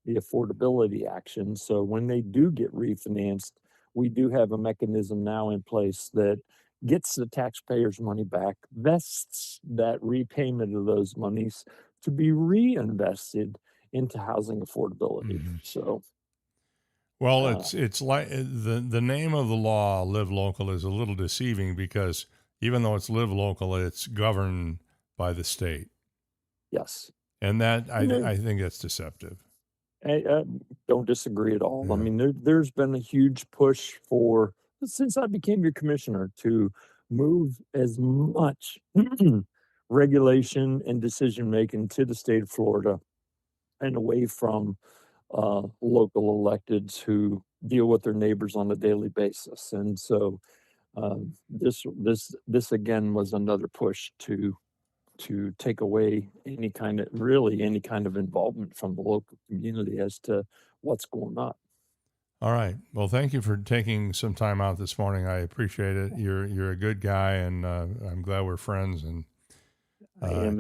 affordability action. So when they do get refinanced, we do have a mechanism now in place that gets the taxpayers' money back, vests that repayment of those monies to be reinvested into housing affordability. So, Well, it's like the name of the law, Live Local, is a little deceiving because even though it's Live Local, it's governed by the state, yes, and that I think that's deceptive. I don't disagree at all. I Yeah. mean, there's been a huge push since I became your commissioner to move as much regulation and decision making to the state of Florida and away from local electeds who deal with their neighbors on a daily basis. And so this again was another push to take away any kind of involvement from the local community as to what's going on. All right. Well, thank you for taking some time out this morning. I appreciate it. You're a good guy, and I'm glad we're friends. And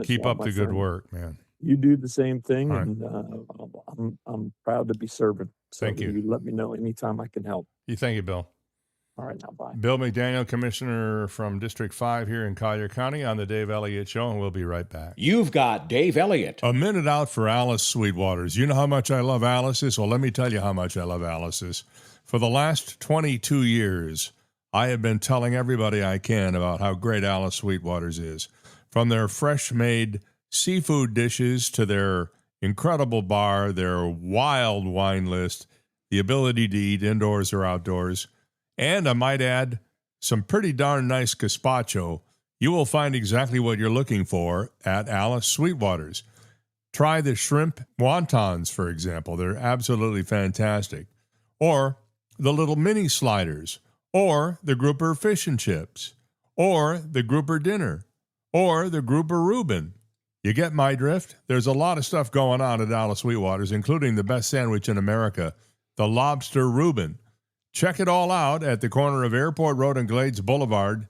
keep up the good work, man. You do the same thing, right. And I'm proud to be serving. So thank you. You let me know anytime I can help. Thank you, Bill. All right, now bye. Bill McDaniel, Commissioner from District 5 here in Collier County on the Dave Elliott Show, and we'll be right back. You've got Dave Elliott. A minute out for Alice Sweetwaters. You know how much I love Alice's? Well, let me tell you how much I love Alice's. For the last 22 years, I have been telling everybody I can about how great Alice Sweetwaters is. From their fresh-made seafood dishes to their incredible bar, their wild wine list, the ability to eat indoors or outdoors, and I might add, some pretty darn nice gazpacho, you will find exactly what you're looking for at Alice Sweetwaters. Try the shrimp wontons, for example. They're absolutely fantastic. Or the little mini sliders, or the grouper fish and chips, or the grouper dinner, or the grouper Reuben. You get my drift? There's a lot of stuff going on at Alice Sweetwaters, including the best sandwich in America, the lobster Reuben. Check it all out at the corner of Airport Road and Glades Boulevard.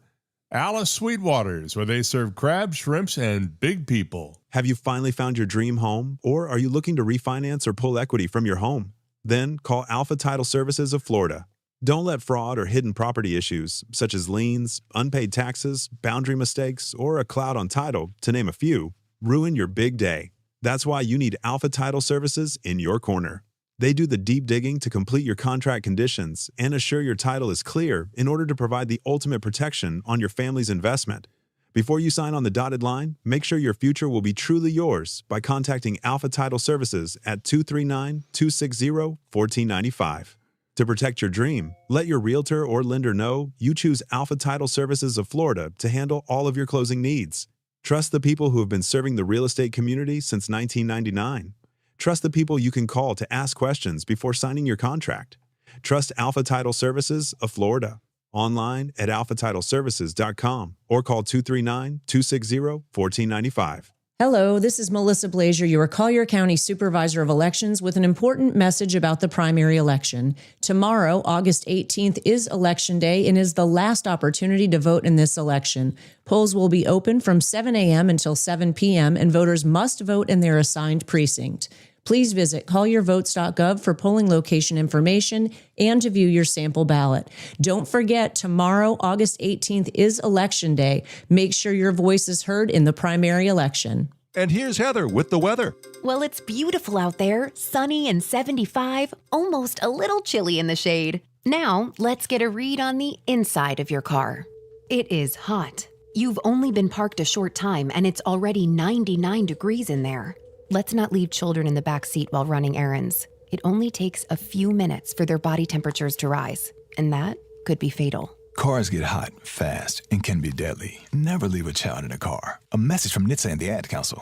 Alice Sweetwaters, where they serve crabs, shrimps, and big people. Have you finally found your dream home, or are you looking to refinance or pull equity from your home? Then call Alpha Title Services of Florida. Don't let fraud or hidden property issues, such as liens, unpaid taxes, boundary mistakes, or a cloud on title, to name a few, ruin your big day. That's why you need Alpha Title Services in your corner. They do the deep digging to complete your contract conditions and assure your title is clear in order to provide the ultimate protection on your family's investment. Before you sign on the dotted line, make sure your future will be truly yours by contacting Alpha Title Services at 239-260-1495. To protect your dream, let your realtor or lender know you choose Alpha Title Services of Florida to handle all of your closing needs. Trust the people who have been serving the real estate community since 1999. Trust the people you can call to ask questions before signing your contract. Trust Alpha Title Services of Florida. Online at alphatitleservices.com or call 239-260-1495. Hello, this is Melissa Blazier, your Collier County Supervisor of Elections, with an important message about the primary election. Tomorrow, August 18th, is Election Day and is the last opportunity to vote in this election. Polls will be open from 7 a.m. until 7 p.m., and voters must vote in their assigned precinct. Please visit colliervotes.gov for polling location information and to view your sample ballot. Don't forget, tomorrow, August 18th, is Election Day. Make sure your voice is heard in the primary election. And here's Heather with the weather. Well, it's beautiful out there, sunny and 75, almost a little chilly in the shade. Now, let's get a read on the inside of your car. It is hot. You've only been parked a short time and it's already 99 degrees in there. Let's not leave children in the back seat while running errands. It only takes a few minutes for their body temperatures to rise, and that could be fatal. Cars get hot, fast, and can be deadly. Never leave a child in a car. A message from NHTSA and the Ad Council.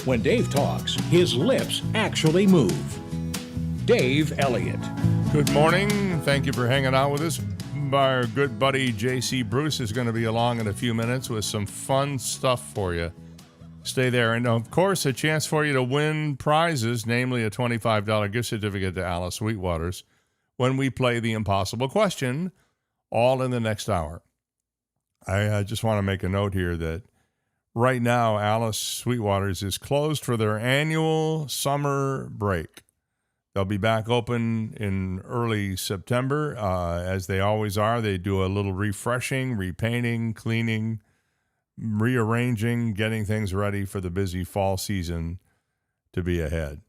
When Dave talks, his lips actually move. Dave Elliott. Good morning. Thank you for hanging out with us. Our good buddy J.C. Bruce is going to be along in a few minutes with some fun stuff for you. Stay there. And, of course, a chance for you to win prizes, namely a $25 gift certificate to Alice Sweetwaters, when we play the impossible question, all in the next hour. I just want to make a note here that right now, Alice Sweetwaters is closed for their annual summer break. They'll be back open in early September, as they always are. They do a little refreshing, repainting, cleaning, rearranging, getting things ready for the busy fall season to be ahead.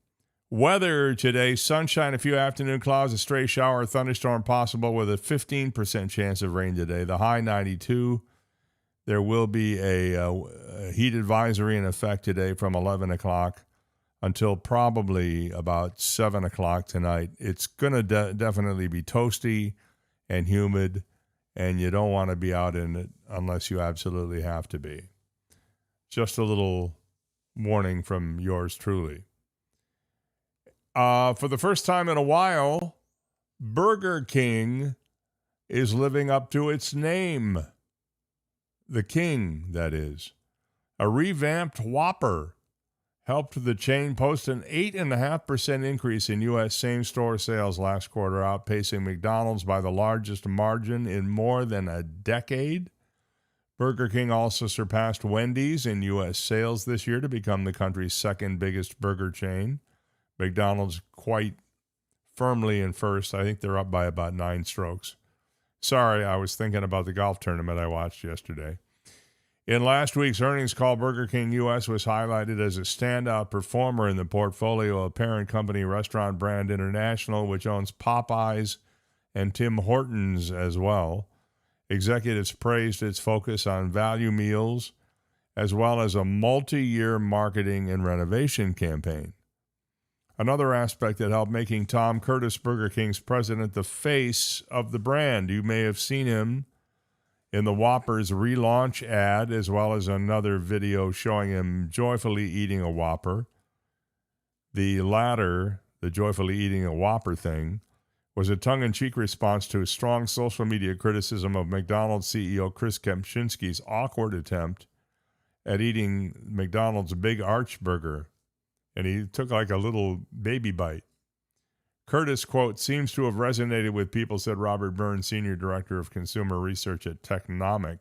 Weather today, sunshine, a few afternoon clouds, a stray shower, a thunderstorm possible with a 15% chance of rain today. The high 92. There will be a heat advisory in effect today from 11 o'clock until probably about 7 o'clock tonight. It's going to definitely be toasty and humid, and you don't want to be out in it unless you absolutely have to be. Just a little warning from yours truly. For the first time in a while, Burger King is living up to its name. The King, that is. A revamped Whopper helped the chain post an 8.5% increase in U.S. same-store sales last quarter, outpacing McDonald's by the largest margin in more than a decade. Burger King also surpassed Wendy's in U.S. sales this year to become the country's second biggest burger chain. McDonald's quite firmly in first. I think they're up by about 9 strokes. Sorry, I was thinking about the golf tournament I watched yesterday. In last week's earnings call, Burger King U.S. was highlighted as a standout performer in the portfolio of parent company Restaurant Brand International, which owns Popeyes and Tim Hortons as well. Executives praised its focus on value meals as well as a multi-year marketing and renovation campaign. Another aspect that helped making Tom Curtis, Burger King's president, the face of the brand. You may have seen him in the Whopper's relaunch ad, as well as another video showing him joyfully eating a Whopper. The latter, the joyfully eating a Whopper thing, was a tongue-in-cheek response to a strong social media criticism of McDonald's CEO Chris Kempczinski's awkward attempt at eating McDonald's Big Arch Burger, and he took like a little baby bite. Curtis, quote, seems to have resonated with people, said Robert Burns, Senior Director of Consumer Research at Technomic.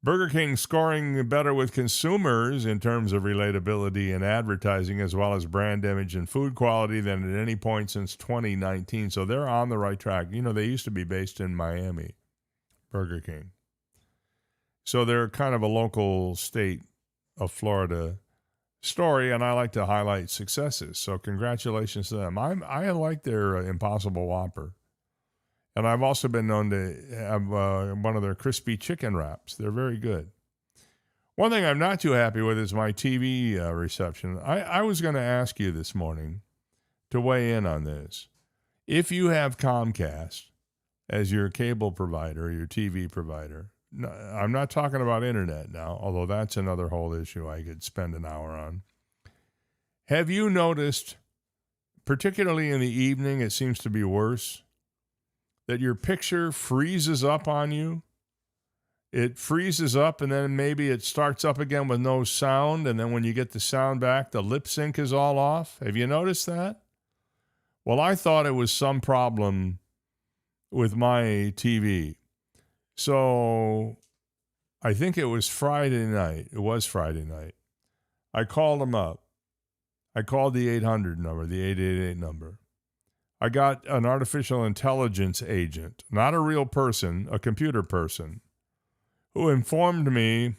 Burger King scoring better with consumers in terms of relatability and advertising, as well as brand image and food quality, than at any point since 2019. So they're on the right track. You know, they used to be based in Miami, Burger King. So they're kind of a local state of Florida story, and I like to highlight successes. So congratulations to them. I like their Impossible Whopper. And I've also been known to have one of their crispy chicken wraps. They're very good. One thing I'm not too happy with is my TV reception. I was going to ask you this morning to weigh in on this. If you have Comcast as your cable provider, your TV provider, no, I'm not talking about internet now, although that's another whole issue I could spend an hour on. Have you noticed, particularly in the evening, it seems to be worse, that your picture freezes up on you? It freezes up and then maybe it starts up again with no sound, and then when you get the sound back, the lip sync is all off. Have you noticed that? Well, I thought it was some problem with my TV. So I think it was Friday night. It was Friday night. I called them up. I called the 800 number, the 888 number. I got an artificial intelligence agent, not a real person, a computer person, who informed me,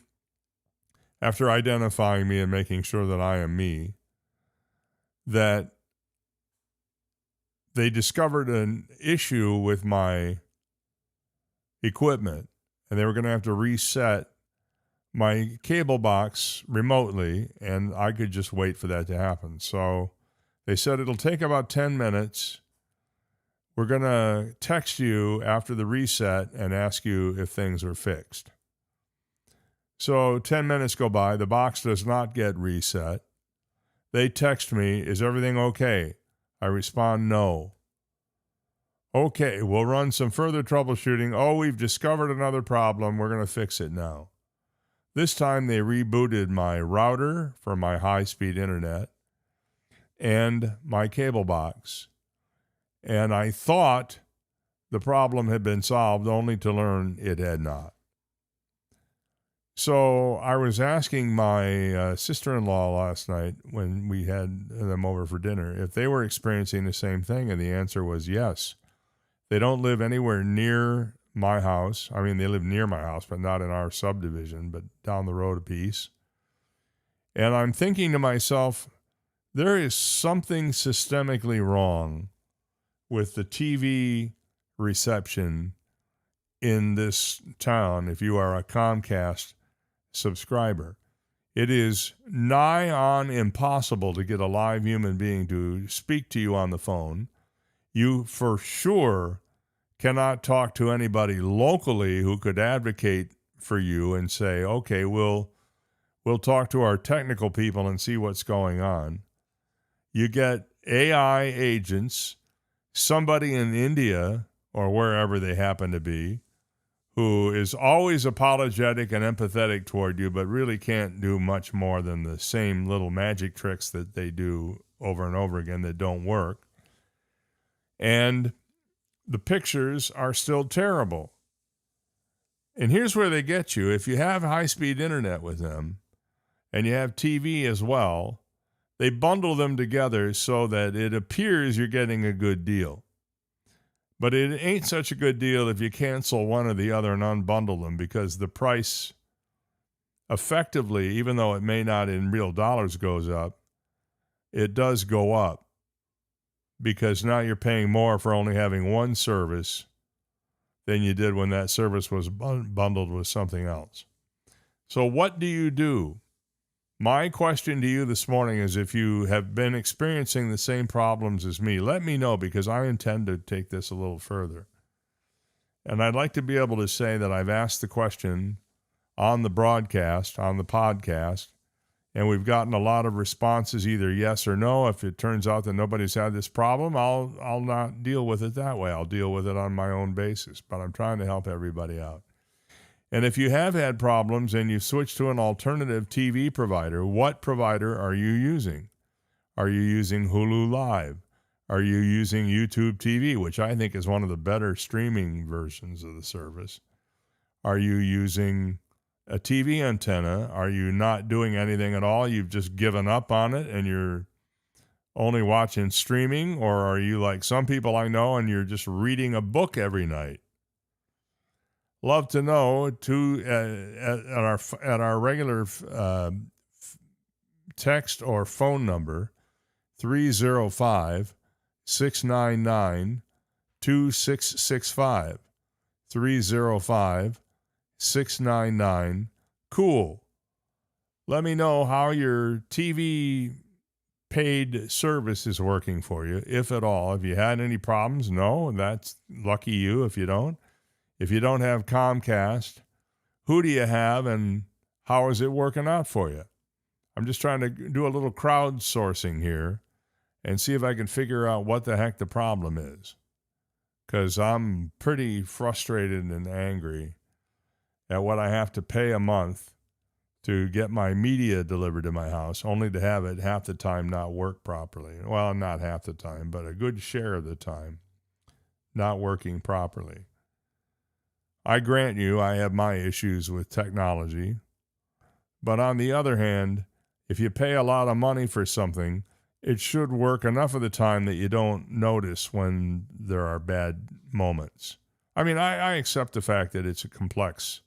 after identifying me and making sure that I am me, that they discovered an issue with my equipment, and they were going to have to reset my cable box remotely, and I could just wait for that to happen. So they said it'll take about 10 minutes. We're going to text you after the reset and ask you if things are fixed. So 10 minutes go by. The box does not get reset. They text me, is everything okay? I respond, no. Okay, we'll run some further troubleshooting. Oh, we've discovered another problem. We're going to fix it now. This time they rebooted my router for my high-speed internet and my cable box. And I thought the problem had been solved, only to learn it had not. So I was asking my sister-in-law last night when we had them over for dinner if they were experiencing the same thing, and the answer was yes. They don't live anywhere near my house. I mean, they live near my house, but not in our subdivision, but down the road a piece. And I'm thinking to myself, there is something systemically wrong with the TV reception in this town if you are a Comcast subscriber. It is nigh on impossible to get a live human being to speak to you on the phone. You for sure cannot talk to anybody locally who could advocate for you and say, okay, we'll talk to our technical people and see what's going on. You get AI agents, somebody in India or wherever they happen to be, who is always apologetic and empathetic toward you, but really can't do much more than the same little magic tricks that they do over and over again that don't work. And the pictures are still terrible. And here's where they get you. If you have high-speed internet with them and you have TV as well, they bundle them together so that it appears you're getting a good deal. But it ain't such a good deal if you cancel one or the other and unbundle them, because the price effectively, even though it may not in real dollars goes up, it does go up, because now you're paying more for only having one service than you did when that service was bundled with something else. So what do you do? My question to you this morning is, if you have been experiencing the same problems as me, let me know, because I intend to take this a little further. And I'd like to be able to say that I've asked the question on the broadcast, on the podcast, and we've gotten a lot of responses, either yes or no. If it turns out that nobody's had this problem, I'll not deal with it that way. I'll deal with it on my own basis, but I'm trying to help everybody out. And if you have had problems and you've switched to an alternative TV provider, what provider are you using? Are you using Hulu Live? Are you using YouTube TV, which I think is one of the better streaming versions of the service? Are you using a TV antenna? Are you not doing anything at all? You've just given up on it and you're only watching streaming? Or are you like some people I know and you're just reading a book every night? Love to know at our regular text or phone number, 305-699-2665. 305-699-COOL. Let me know how your TV paid service is working for you, if at all. Have you had any problems? No, that's lucky you if you don't. If you don't have Comcast, who do you have and how is it working out for you? I'm just trying to do a little crowdsourcing here and see if I can figure out what the heck the problem is, because I'm pretty frustrated and angry at what I have to pay a month to get my media delivered to my house, only to have it half the time not work properly. Well, not half the time, but a good share of the time not working properly. I grant you I have my issues with technology, but on the other hand, if you pay a lot of money for something, it should work enough of the time that you don't notice when there are bad moments. I mean, I accept the fact that it's a complex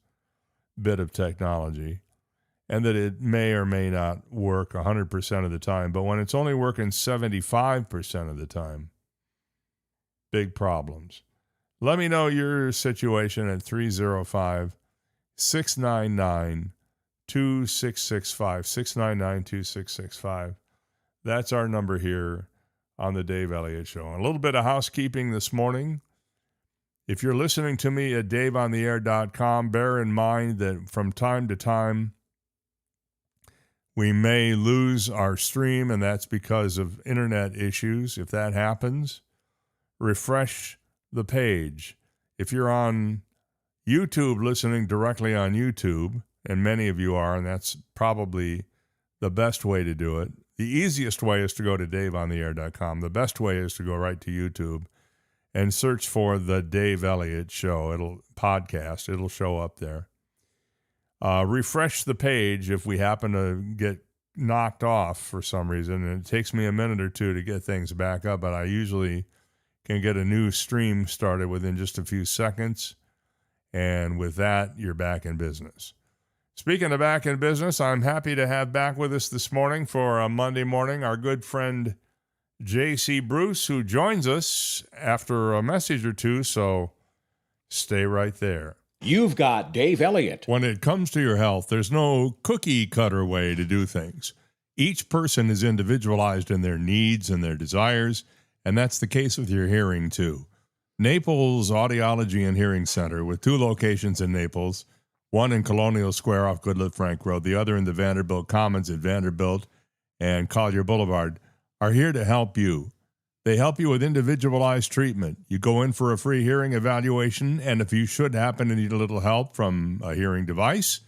bit of technology and that it may or may not work 100% of the time, but when it's only working 75% of the time, big problems. Let me know your situation at 305-699-2665, 699-2665. That's our number here on the Dave Elliott Show. And a little bit of housekeeping this morning. If you're listening to me at daveontheair.com, bear in mind that from time to time we may lose our stream, and that's because of internet issues. If that happens, refresh the page. If you're on YouTube, listening directly on YouTube, and many of you are, and that's probably the best way to do it. The easiest way is to go to daveontheair.com. The best way is to go right to YouTube and search for the Dave Elliott Show. It'll show up there. Refresh the page if we happen to get knocked off for some reason, and it takes me a minute or two to get things back up, but I usually can get a new stream started within just a few seconds, and with that, you're back in business. Speaking of back in business, I'm happy to have back with us this morning for a Monday morning our good friend J.C. Bruce, who joins us after a message or two, so stay right there. You've got Dave Elliott. When it comes to your health, there's no cookie-cutter way to do things. Each person is individualized in their needs and their desires, and that's the case with your hearing, too. Naples Audiology and Hearing Center, with 2 locations in Naples, one in Colonial Square off Goodlette Frank Road, the other in the Vanderbilt Commons at Vanderbilt and Collier Boulevard, are here to help you. They help you with individualized treatment. You go in for a free hearing evaluation, and if you should happen to need a little help from a hearing device,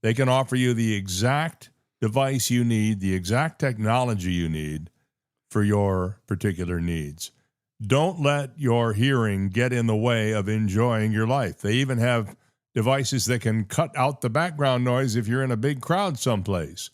they can offer you the exact device you need, the exact technology you need for your particular needs. Don't let your hearing get in the way of enjoying your life. They even have devices that can cut out the background noise if you're in a big crowd someplace.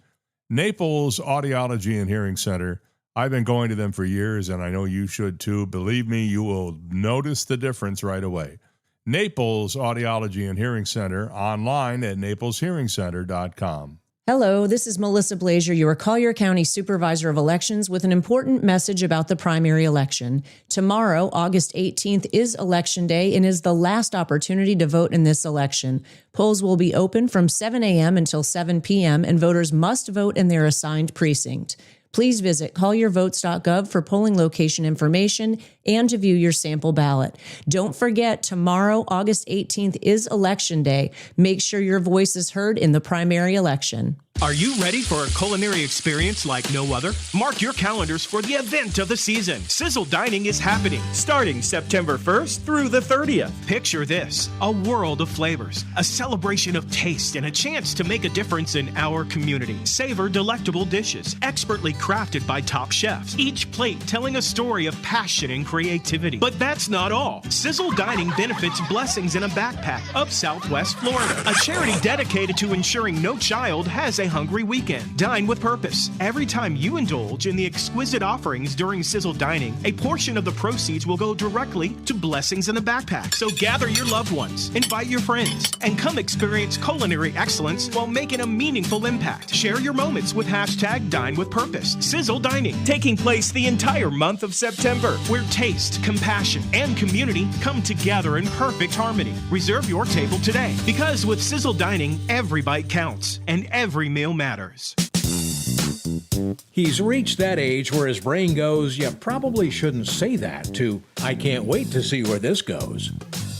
Naples Audiology and Hearing Center, I've been going to them for years, and I know you should too. Believe me, you will notice the difference right away. Naples Audiology and Hearing Center, online at napleshearingcenter.com. Hello, this is Melissa Blazier, your Collier County Supervisor of Elections, with an important message about the primary election. Tomorrow, August 18th, is Election Day and is the last opportunity to vote in this election. Polls will be open from 7 a.m. until 7 p.m., and voters must vote in their assigned precinct. Please visit colliervotes.gov for polling location information and to view your sample ballot. Don't forget, tomorrow, August 18th, is Election Day. Make sure your voice is heard in the primary election. Are you ready for a culinary experience like no other? Mark your calendars for the event of the season. Sizzle Dining is happening starting September 1st through the 30th. Picture this, a world of flavors, a celebration of taste, and a chance to make a difference in our community. Savor delectable dishes, expertly crafted by top chefs, each plate telling a story of passion and creativity. But that's not all. Sizzle Dining benefits Blessings in a Backpack of Southwest Florida, a charity dedicated to ensuring no child has a hungry weekend. Dine with purpose. Every time you indulge in the exquisite offerings during Sizzle Dining, a portion of the proceeds will go directly to Blessings in a Backpack. So gather your loved ones, invite your friends, and come experience culinary excellence while making a meaningful impact. Share your moments with hashtag Dine with Purpose. Sizzle Dining, taking place the entire month of September, where taste, compassion, and community come together in perfect harmony. Reserve your table today, because with Sizzle Dining, every bite counts and every meal matters. He's reached that age where his brain goes, you probably shouldn't say that, to I can't wait to see where this goes.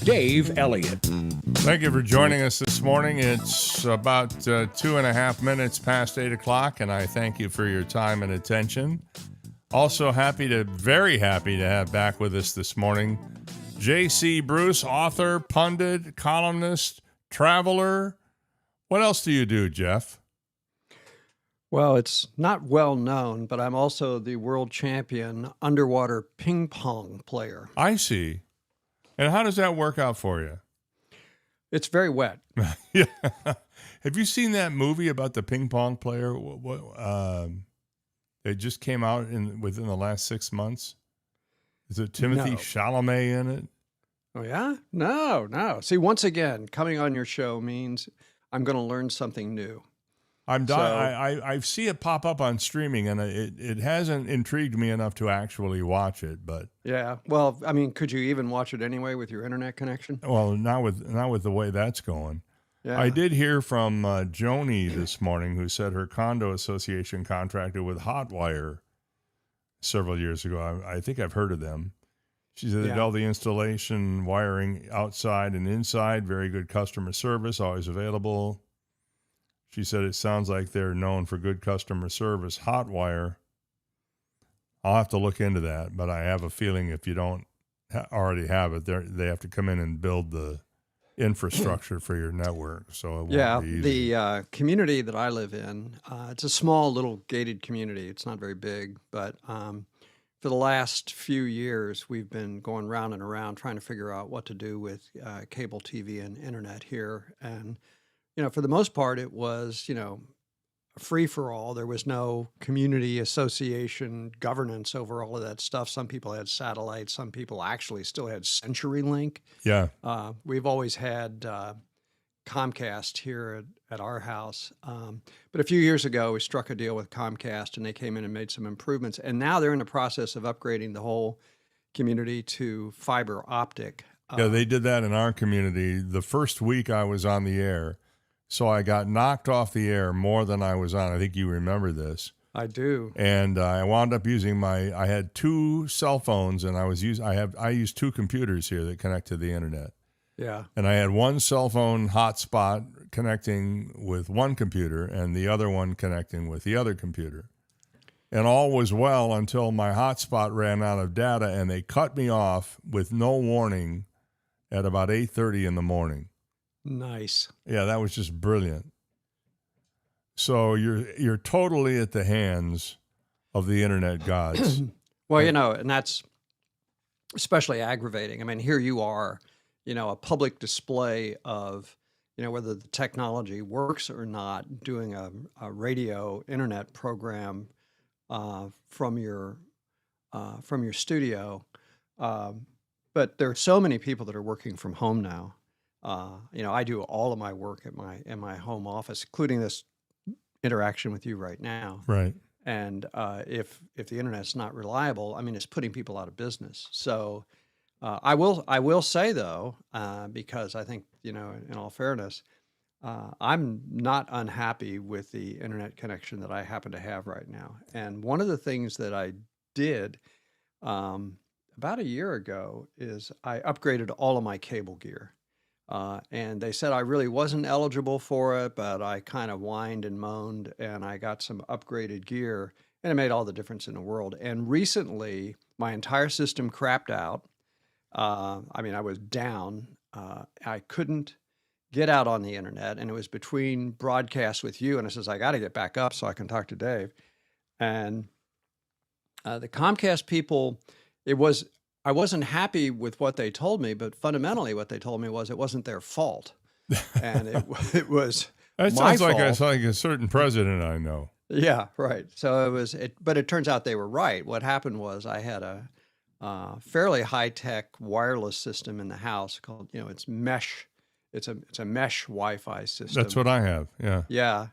Dave Elliott. Thank you for joining us this morning. It's about 2.5 minutes past 8 o'clock, and I thank you for your time and attention. Also very happy to have back with us this morning J.C. Bruce, author, pundit, columnist, traveler. What else do you do, Jeff? Well, it's not well known, but I'm also the world champion underwater ping pong player. I see. And how does that work out for you? It's very wet. Yeah. Have you seen that movie about the ping pong player? It just came out within the last 6 months. Is it Timothy Chalamet in it? Oh, yeah? No. See, once again, coming on your show means I'm going to learn something new. I see it pop up on streaming, and it hasn't intrigued me enough to actually watch it. But yeah, well, I mean, could you even watch it anyway with your internet connection? Well, not with the way that's going. Yeah. I did hear from Joni this morning, who said her condo association contracted with Hotwire several years ago. I think I've heard of them. She said they did all the installation, wiring outside and inside, very good customer service, always available. She said it sounds like they're known for good customer service. Hotwire, I'll have to look into that, but I have a feeling if you don't already have it, they have to come in and build the infrastructure for your network. So it won't be easy. The community that I live in, it's a small little gated community. It's not very big, but for the last few years, we've been going round and around trying to figure out what to do with cable TV and internet here. And for the most part, it was, a free-for-all. There was no community association governance over all of that stuff. Some people had satellite. Some people actually still had CenturyLink. Yeah. We've always had Comcast here at our house. But a few years ago, we struck a deal with Comcast, and they came in and made some improvements. And now they're in the process of upgrading the whole community to fiber optic. Yeah, they did that in our community the first week I was on the air. So I got knocked off the air more than I was on. I think you remember this. I do. And I wound up using I had 2 cell phones, and I use 2 computers here that connect to the internet. Yeah. And I had one cell phone hotspot connecting with one computer and the other one connecting with the other computer. And all was well until my hotspot ran out of data, and they cut me off with no warning at about 8:30 in the morning. Nice. Yeah, that was just brilliant. So you're totally at the hands of the internet gods. Well, and that's especially aggravating. I mean, here you are, a public display of, whether the technology works or not, doing a radio internet program from your studio. But there are so many people that are working from home now. I do all of my work in my home office, including this interaction with you right now. Right. And if the internet's not reliable, I mean, it's putting people out of business. So I will say though, because I think in all fairness, I'm not unhappy with the internet connection that I happen to have right now. And one of the things that I did about a year ago is I upgraded all of my cable gear. And they said I really wasn't eligible for it, but I kind of whined and moaned, and I got some upgraded gear, and it made all the difference in the world. And recently, my entire system crapped out. I mean, I was down. I couldn't get out on the internet, and it was between broadcasts with you, and I says, I got to get back up so I can talk to Dave. And the Comcast people, I wasn't happy with what they told me, but fundamentally what they told me was it wasn't their fault. And it was That my sounds like fault. a certain president I know. Yeah, right. So but it turns out they were right. What happened was I had a fairly high-tech wireless system in the house called, it's mesh. It's a mesh Wi-Fi system. That's what I have. Yeah. Yeah.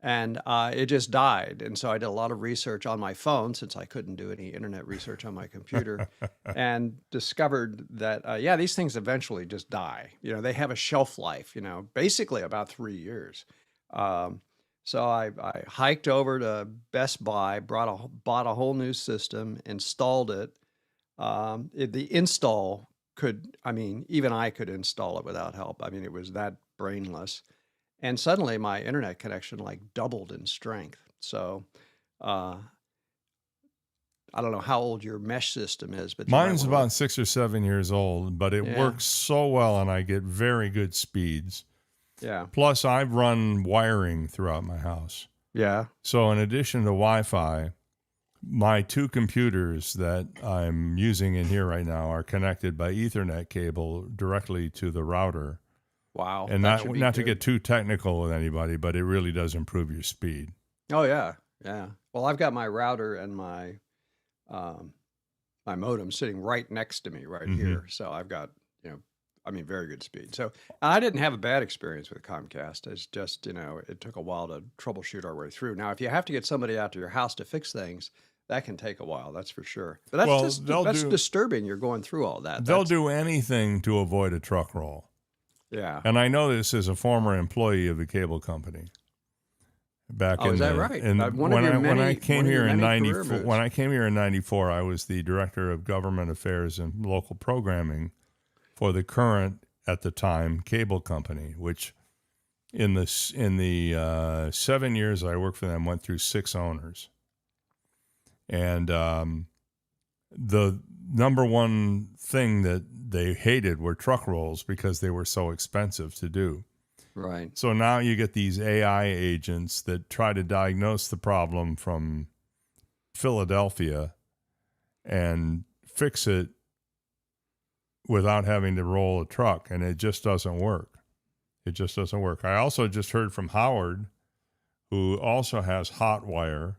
And it just died. And so I did a lot of research on my phone since I couldn't do any internet research on my computer and discovered that, these things eventually just die. They have a shelf life, basically about 3 years. So I hiked over to Best Buy, bought a whole new system, installed it. The install even I could install it without help. I mean, it was that brainless. And suddenly my internet connection doubled in strength. So I don't know how old your mesh system is, but mine's about 6 or 7 years old, but it Yeah. works so well, and I get very good speeds. Yeah. Plus, I've run wiring throughout my house. Yeah. So in addition to Wi-Fi, my two computers that I'm using in here right now are connected by Ethernet cable directly to the router. Wow. And that should be not to good. get too technical with anybody, but it really does improve your speed. Oh yeah. Yeah. Well, I've got my router and my modem sitting right next to me right here. So I've got, very good speed. So I didn't have a bad experience with Comcast. It's just, it took a while to troubleshoot our way through. Now, if you have to get somebody out to your house to fix things, that can take a while, that's for sure. But that's disturbing. You're going through all that. They'll do anything to avoid a truck roll. Yeah. And I know this as a former employee of the cable company. Is that right? And when I came here in '94, when I came here in '94, I was the director of government affairs and local programming for the current, at the time, cable company, which in the 7 years I worked for them went through 6 owners. And the number one thing that they hated were truck rolls because they were so expensive to do. Right. So now you get these AI agents that try to diagnose the problem from Philadelphia and fix it without having to roll a truck, and it just doesn't work. It just doesn't work. I also just heard from Howard, who also has Hotwire,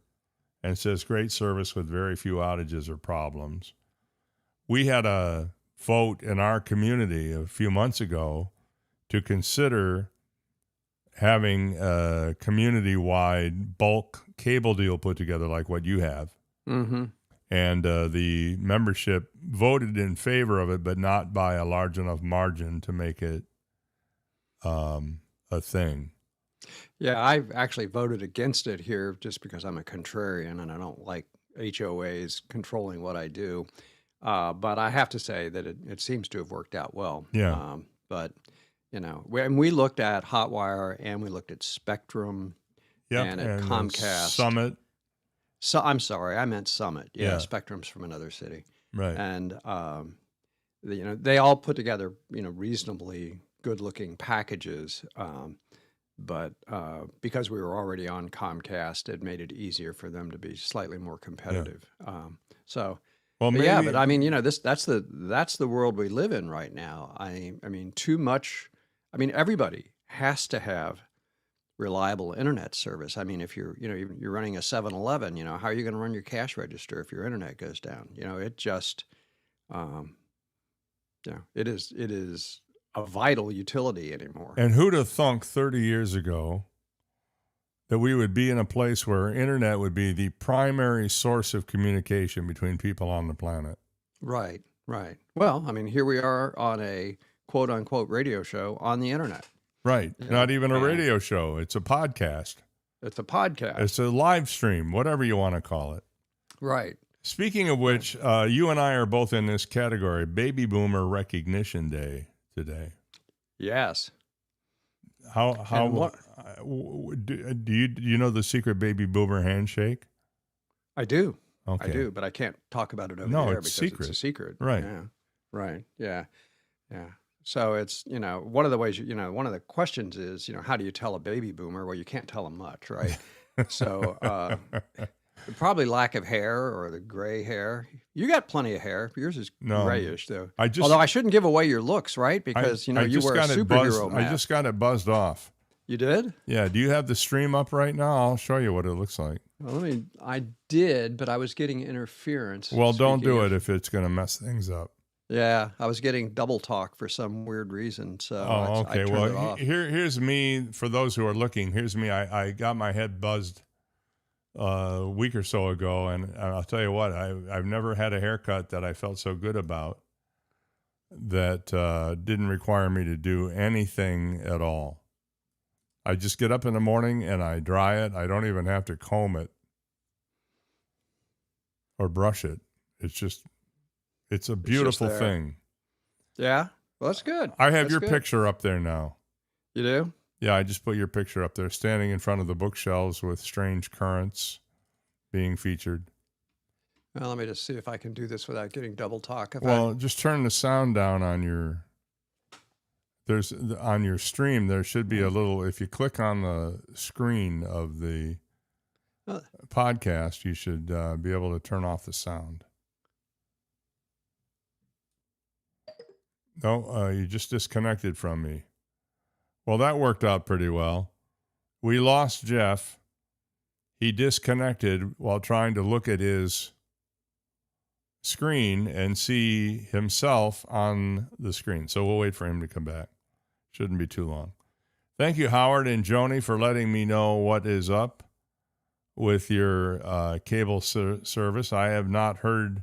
and says great service with very few outages or problems. We had a vote in our community a few months ago to consider having a community-wide bulk cable deal put together like what you have. Mm-hmm. And the membership voted in favor of it, but not by a large enough margin to make it a thing. Yeah, I've actually voted against it here just because I'm a contrarian and I don't like HOAs controlling what I do. But I have to say that it seems to have worked out well. Yeah. But, when we looked at Hotwire and we looked at Spectrum and at Comcast. Summit. So I'm sorry, I meant Summit. Yeah, Yeah. Spectrum's from another city. Right. And they all put together reasonably good-looking packages, but because we were already on Comcast, it made it easier for them to be slightly more competitive. So, Well, but maybe, yeah, but I mean, that's the world we live in right now. I mean, too much. I mean, everybody has to have reliable internet service. I mean, if you're running a 7-Eleven, how are you going to run your cash register if your internet goes down? It just, it is a vital utility anymore. And who'd have thunk 30 years ago that we would be in a place where internet would be the primary source of communication between people on the planet? Right. Well, I mean, here we are on a quote unquote radio show on the internet. Right. Not even a radio show. It's a podcast. It's a podcast. It's a live stream, whatever you want to call it. Right. Speaking of which, you and I are both in this category, Baby Boomer Recognition Day today. Yes. How do you know the secret Baby Boomer handshake? I do. Okay. I do, but I can't talk about it over No, there it's because secret. it's a secret. Right. Yeah. Right. Yeah. So it's, one of the ways, one of the questions is, how do you tell a baby boomer? Well, you can't tell them much, right? So probably lack of hair or the gray hair. You got plenty of hair. Yours is grayish, though. Although I shouldn't give away your looks, right? Because, you wear a superhero mask. I just got it buzzed off. You did? Yeah. Do you have the stream up right now? I'll show you what it looks like. Well, I did, but I was getting interference. Well, don't do it if it's going to mess things up. Yeah, I was getting double talk for some weird reason. So okay. I turned it off. Here's me. For those who are looking, here's me. I got my head buzzed a week or so ago, and I'll tell you what, I've never had a haircut that I felt so good about that didn't require me to do anything at all. I just get up in the morning and I dry it. I don't even have to comb it or brush it. It's a beautiful thing. Yeah? Well, that's good. I have your picture up there now. You do? Yeah, I just put your picture up there, standing in front of the bookshelves with Strange Currents being featured. Well, let me just see if I can do this without getting double talk. Just turn the sound down on your... on your stream, there should be a little... If you click on the screen of the podcast, you should be able to turn off the sound. No, you just disconnected from me. Well, that worked out pretty well. We lost Jeff. He disconnected while trying to look at his screen and see himself on the screen. So we'll wait for him to come back. Shouldn't be too long. Thank you, Howard and Joni, for letting me know what is up with your cable service. I have not heard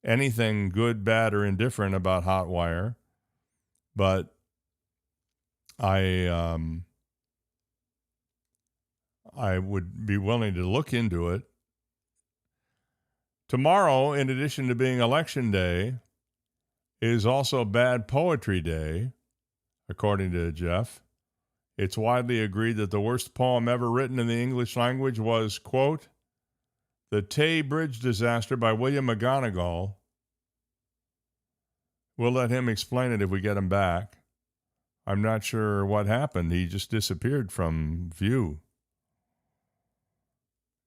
anything good, bad, or indifferent about Hotwire, but I would be willing to look into it. Tomorrow, in addition to being Election Day, is also Bad Poetry Day, according to Jeff. It's widely agreed that the worst poem ever written in the English language was, quote, The Tay Bridge Disaster by William McGonigal. We'll let him explain it if we get him back. I'm not sure what happened. He just disappeared from view.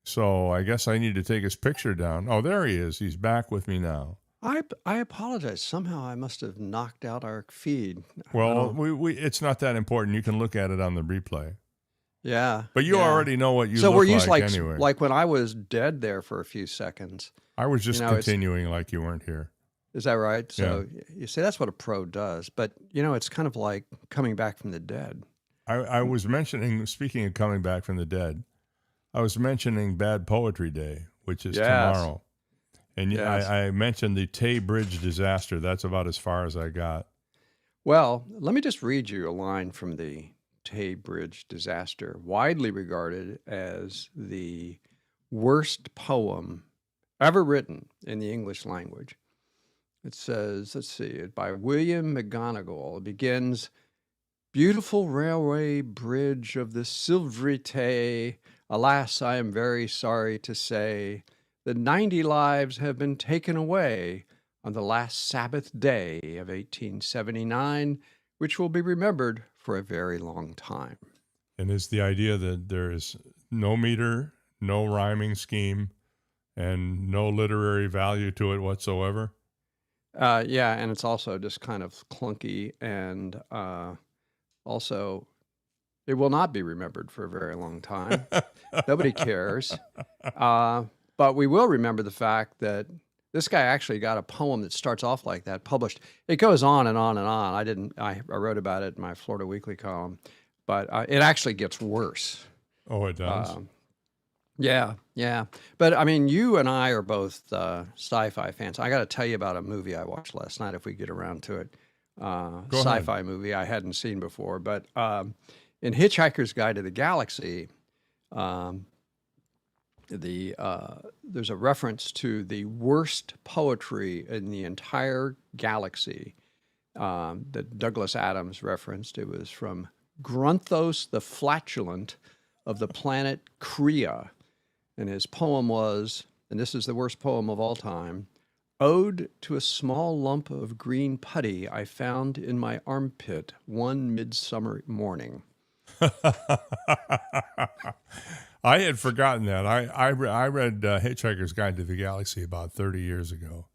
So I guess I need to take his picture down. Oh, there he is. He's back with me now. I apologize. Somehow I must have knocked out our feed. Well, it's not that important. You can look at it on the replay. Yeah. But you already know what you so look we're used like anyway. Like when I was dead there for a few seconds. I was just continuing like you weren't here. Is that right? So you see, that's what a pro does. But, it's kind of like coming back from the dead. I was mentioning, speaking of coming back from the dead, I was mentioning Bad Poetry Day, which is tomorrow. And I mentioned the Tay Bridge disaster. That's about as far as I got. Well, let me just read you a line from the Tay Bridge disaster, widely regarded as the worst poem ever written in the English language. It says, let's see, by William McGonigal. It begins, Beautiful railway bridge of the silvery Tay, Alas, I am very sorry to say that 90 lives have been taken away on the last Sabbath day of 1879, which will be remembered for a very long time. And is the idea that there is no meter, no rhyming scheme, and no literary value to it whatsoever? Yeah, and it's also just kind of clunky, and also it will not be remembered for a very long time. Nobody cares. But we will remember the fact that this guy actually got a poem that starts off like that published. It goes on and on and on. I wrote about it in my Florida Weekly column, but it actually gets worse. Oh, it does? Yeah. But I mean, you and I are both sci-fi fans. I got to tell you about a movie I watched last night if we get around to it. Sci-fi movie I hadn't seen before. But in Hitchhiker's Guide to the Galaxy, there's a reference to the worst poetry in the entire galaxy that Douglas Adams referenced. It was from Grunthos the Flatulent of the planet Krea. And his poem was, and this is the worst poem of all time, Ode to a small lump of green putty I found in my armpit one midsummer morning. I had forgotten that. I read Hitchhiker's Guide to the Galaxy about 30 years ago.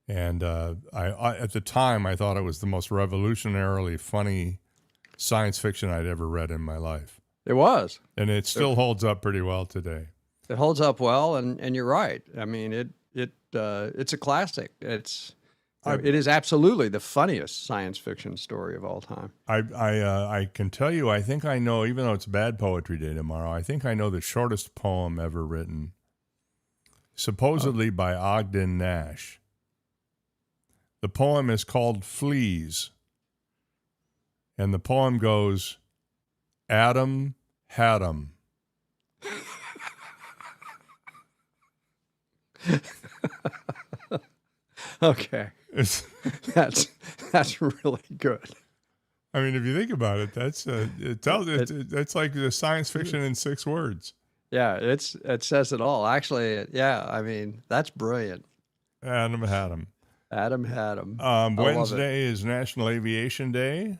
And I at the time, I thought it was the most revolutionarily funny science fiction I'd ever read in my life. It was. And it still holds up pretty well today. It holds up well, and you're right. I mean, it's a classic. It is absolutely the funniest science fiction story of all time. I can tell you, I think I know, even though it's Bad Poetry Day tomorrow, I think I know the shortest poem ever written, supposedly by Ogden Nash. The poem is called Fleas, and the poem goes, Adam had 'em. Okay. That's really good. I mean, if you think about it, that's that's like the science fiction in 6 words. Yeah, it says it all. Actually, yeah, I mean, that's brilliant. Adam had 'em. Adam had 'em. Wednesday is National Aviation Day.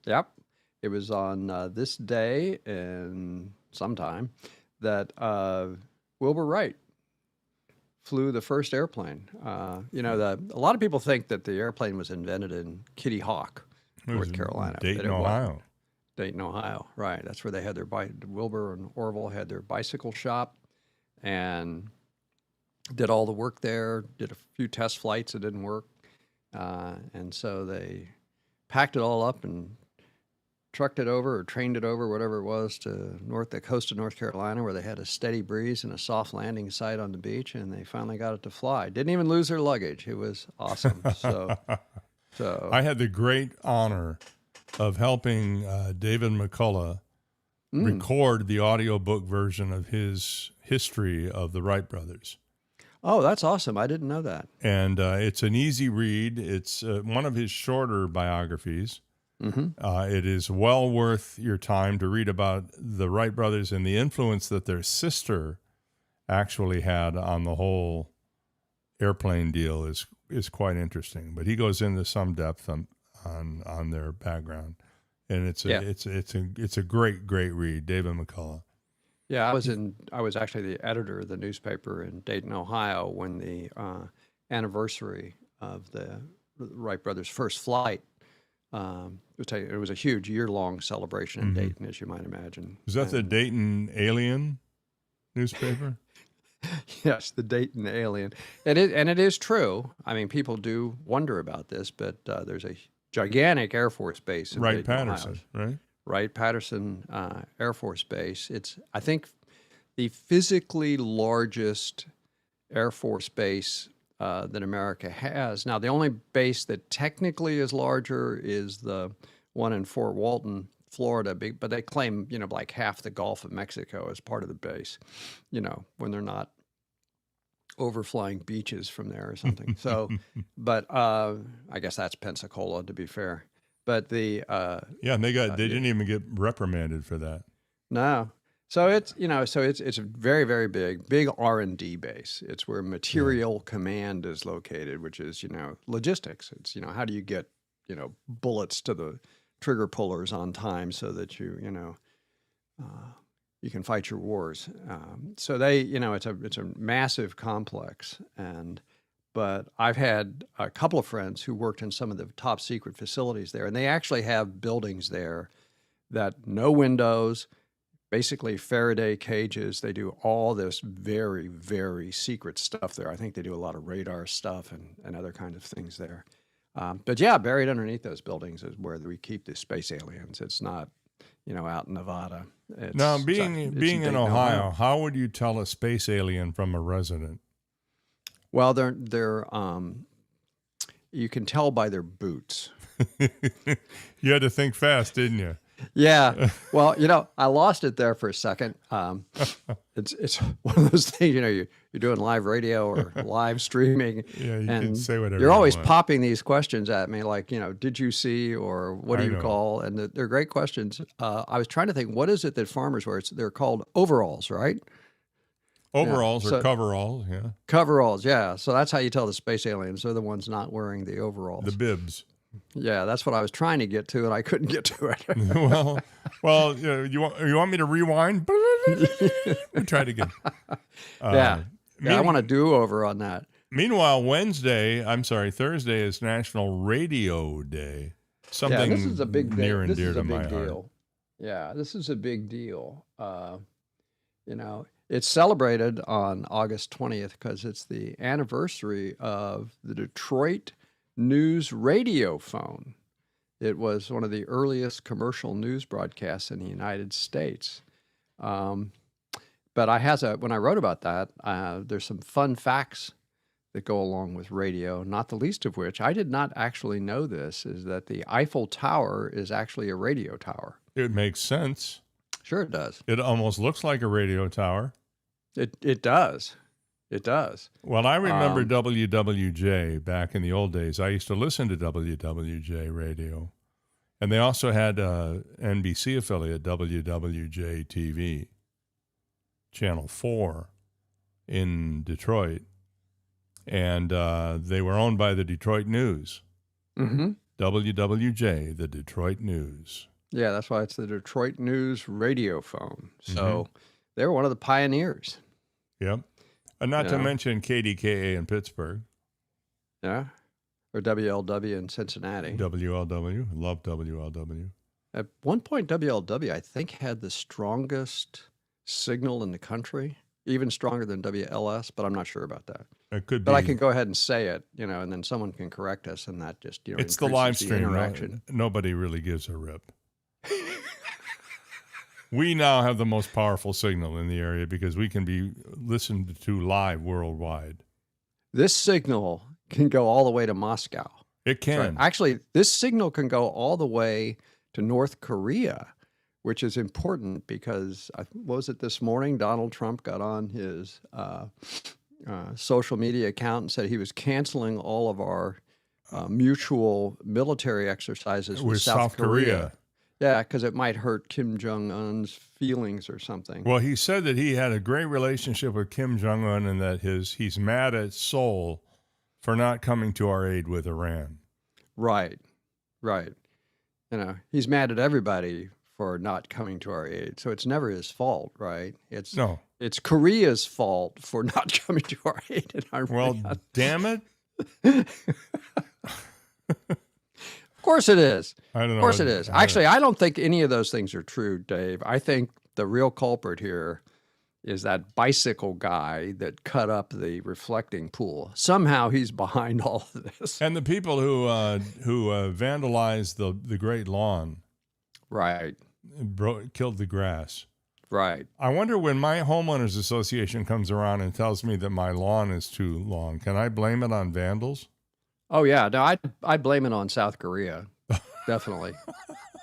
Yep. It was on this day and sometime that Wilbur Wright flew the first airplane. A lot of people think that the airplane was invented in Kitty Hawk, North Carolina. Dayton, Ohio. Dayton, Ohio, right. That's where they had their Wilbur and Orville had their bicycle shop and did all the work there, did a few test flights that didn't work. And so they packed it all up and trucked it over or trained it over, whatever it was, to the coast of North Carolina, where they had a steady breeze and a soft landing site on the beach, and they finally got it to fly. Didn't even lose their luggage. It was awesome. So I had the great honor of helping David McCullough record the audiobook version of his history of the Wright brothers. Oh, that's awesome. I didn't know that. And it's an easy read. It's one of his shorter biographies. Mm-hmm. It is well worth your time to read about the Wright brothers and the influence that their sister actually had on the whole airplane deal is quite interesting. But he goes into some depth on their background, and it's a great read. David McCullough. Yeah, I was actually the editor of the newspaper in Dayton, Ohio, when the anniversary of the Wright brothers' first flight. It was a huge year-long celebration in Dayton, as you might imagine. Is that the Dayton Alien newspaper? Yes, the Dayton Alien. And it is true. I mean, people do wonder about this, but there's a gigantic Air Force base in Wright-Patterson, right? Wright-Patterson Air Force Base. It's, I think, the physically largest Air Force base that America has. Now, the only base that technically is larger is the one in Fort Walton, Florida, but they claim, like half the Gulf of Mexico as part of the base, when they're not overflying beaches from there or something. So, but I guess that's Pensacola, to be fair. But and they didn't even get reprimanded for that. No. So it's it's a very, very big R&D base. It's where material command is located, which is logistics. It's how do you get bullets to the trigger pullers on time so that you can fight your wars. So they it's a massive complex, but I've had a couple of friends who worked in some of the top secret facilities there, and they actually have buildings there that no windows. Basically Faraday cages. They do all this very, very secret stuff there. I think they do a lot of radar stuff and other kinds of things there. But yeah, buried underneath those buildings is where we keep the space aliens. It's not, out in Nevada. Now, being in Ohio, how would you tell a space alien from a resident? Well, they're you can tell by their boots. You had to think fast, didn't you? Yeah. Well, I lost it there for a second. It's one of those things, you're doing live radio or live streaming. Yeah, you and can say whatever you're always want. popping these questions at me like, did you see or what do you call? And they're great questions. I was trying to think, what is it that farmers wear? They're called overalls, right? Overalls or coveralls, yeah. Coveralls, yeah. So that's how you tell the space aliens. They're the ones not wearing the overalls. The bibs. Yeah, that's what I was trying to get to, and I couldn't get to it. well, you want me to rewind? We'll try it again. I want a do-over on that. Meanwhile, Thursday is National Radio Day. Something this is a big near and dear to my heart. Yeah, this is a big deal. It's celebrated on August 20th because it's the anniversary of the Detroit News radio phone. It was one of the earliest commercial news broadcasts in the United States. But when I wrote about that, there's some fun facts that go along with radio, not the least of which, I did not actually know this, is that the Eiffel Tower is actually a radio tower. It makes sense. Sure it does. It almost looks like a radio tower. It does. It does. Well, I remember WWJ back in the old days. I used to listen to WWJ radio. And they also had NBC affiliate, WWJ TV, Channel 4 in Detroit. And they were owned by the Detroit News. Mm-hmm. WWJ, the Detroit News. Yeah, that's why it's the Detroit News radio phone. So they were one of the pioneers. Yep. And not to mention KDKA in Pittsburgh. Yeah. Or WLW in Cincinnati. WLW. Love WLW. At one point, WLW, I think, had the strongest signal in the country, even stronger than WLS, but I'm not sure about that. It could be. But I can go ahead and say it, and then someone can correct us, and that just, it's the live stream interaction. Nobody really gives a rip. We now have the most powerful signal in the area because we can be listened to live worldwide. This signal can go all the way to Moscow. It can. Right. Actually, this signal can go all the way to North Korea, which is important because, what was it this morning? Donald Trump got on his social media account and said he was canceling all of our mutual military exercises with South Korea. Yeah, because it might hurt Kim Jong-un's feelings or something. Well, he said that he had a great relationship with Kim Jong-un and that he's mad at Seoul for not coming to our aid with Iran. Right. He's mad at everybody for not coming to our aid. So it's never his fault, right? It's Korea's fault for not coming to our aid in Iran. Well, damn it. Of course it is. I don't know. Of course it is. Actually, I don't think any of those things are true, Dave. I think the real culprit here is that bicycle guy that cut up the reflecting pool. Somehow he's behind all of this. And the people who vandalized the Great Lawn. Right. Killed the grass. Right. I wonder when my homeowners association comes around and tells me that my lawn is too long, can I blame it on vandals? Oh, yeah. No, I blame it on South Korea. Definitely.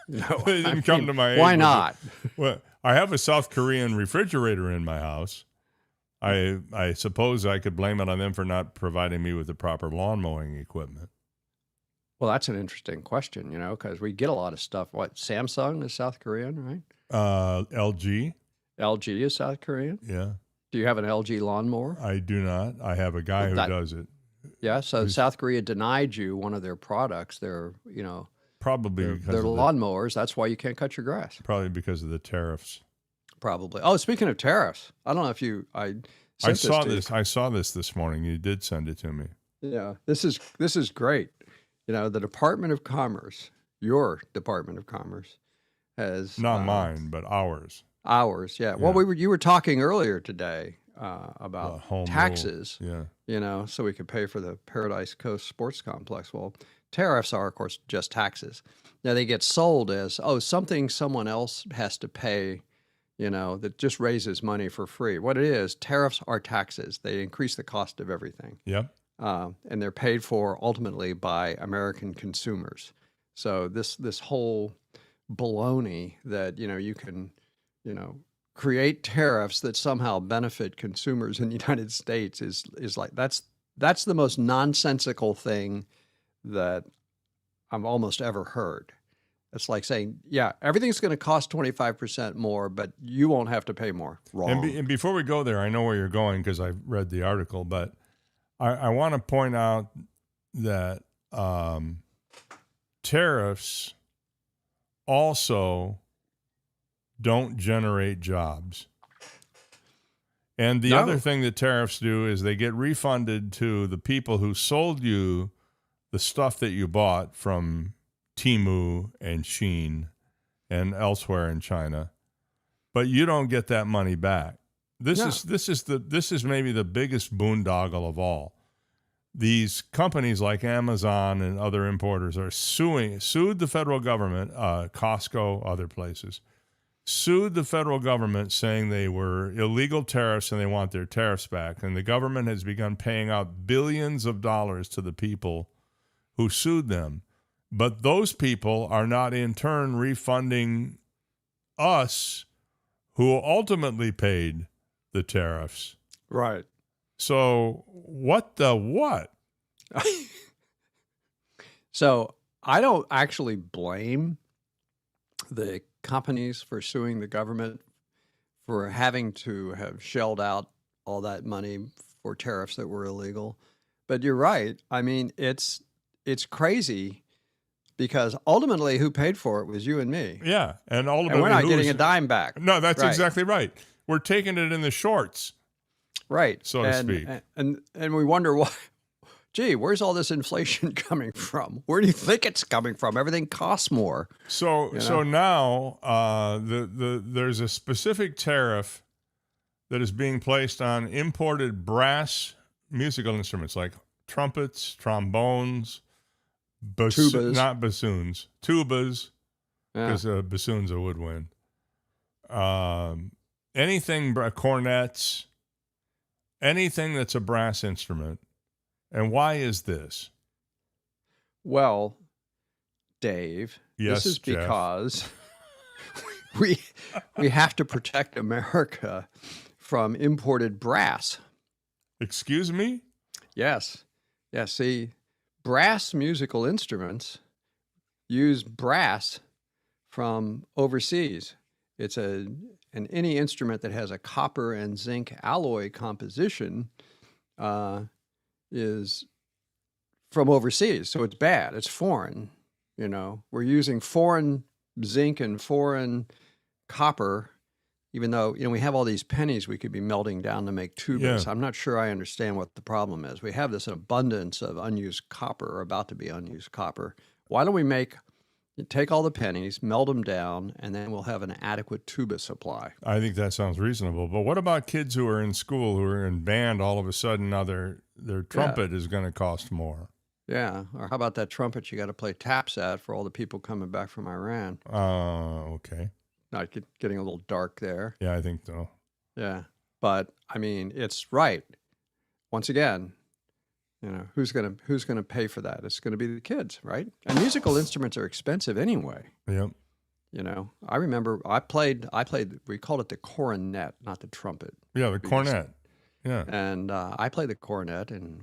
No, they didn't come to my aid. Why not? Well, I have a South Korean refrigerator in my house. I suppose I could blame it on them for not providing me with the proper lawn mowing equipment. Well, that's an interesting question, because we get a lot of stuff. What, Samsung is South Korean, right? LG. LG is South Korean? Yeah. Do you have an LG lawnmower? I do not. I have a guy who does it. Yeah, so South Korea denied you one of their products, their Probably because their of lawnmowers. That's why you can't cut your grass. probably because of the tariffs. Probably. Oh, speaking of tariffs, I don't know if I saw this. I saw this morning. You did send it to me. Yeah, this is great. The Department of Commerce, your Department of Commerce, has Not mine, but ours. Ours, yeah. Well, you were talking earlier today about home taxes. rule. Yeah. So we could pay for the Paradise Coast Sports Complex. Well, tariffs are, of course, just taxes. Now they get sold as something someone else has to pay. That just raises money for free. What it is, tariffs are taxes. They increase the cost of everything. Yep. And they're paid for ultimately by American consumers. So this whole baloney that you can create tariffs that somehow benefit consumers in the United States is like that's the most nonsensical thing that I've almost ever heard. It's like saying, yeah, everything's going to cost 25% more, but you won't have to pay more. Wrong. And before we go there, I know where you're going because I've read the article, but I want to point out that tariffs also don't generate jobs. And the other thing that tariffs do is they get refunded to the people who sold you the stuff that you bought from Temu and Shein and elsewhere in China, but you don't get that money back. This is maybe the biggest boondoggle of all. These companies like Amazon and other importers are sued the federal government, Costco, other places, sued the federal government saying they were illegal tariffs and they want their tariffs back. And the government has begun paying out billions of dollars to the people who sued them. But those people are not in turn refunding us who ultimately paid the tariffs. Right. So what? So I don't actually blame the companies for suing the government for having to have shelled out all that money for tariffs that were illegal. But you're right. I mean, it's crazy. Because ultimately, who paid for it was you and me. Yeah, and ultimately, we're not getting a dime back. No, that's exactly right. We're taking it in the shorts, right? So to speak. And we wonder why. Gee, where's all this inflation coming from? Where do you think it's coming from? Everything costs more. So now there's a specific tariff that is being placed on imported brass musical instruments like trumpets, trombones. Tubas. Not bassoons. Tubas, because bassoon's a woodwind. Anything, cornets, anything that's a brass instrument. And why is this? Well, Dave, yes, this is Jeff. because we have to protect America from imported brass. Excuse me? Yes. Yeah, see, brass musical instruments use brass from overseas. It's any instrument that has a copper and zinc alloy composition is from overseas, so it's bad. It's foreign. We're using foreign zinc and foreign copper, even though we have all these pennies we could be melting down to make tubas. Yeah. I'm not sure I understand what the problem is. We have this abundance of unused copper, or about to be unused copper. Why don't we take all the pennies, melt them down, and then we'll have an adequate tuba supply? I think that sounds reasonable. But what about kids who are in school, who are in band, all of a sudden now their trumpet is going to cost more? Yeah. Or how about that trumpet you got to play taps at for all the people coming back from Iran? Okay. Not getting a little dark there. Yeah, I think so. Yeah. But I mean, it's right. Once again, who's gonna pay for that? It's gonna be the kids, right? And musical instruments are expensive anyway. Yep. I remember I played. We called it the cornet, not the trumpet. Yeah, the cornet. Yeah. And I played the cornet, when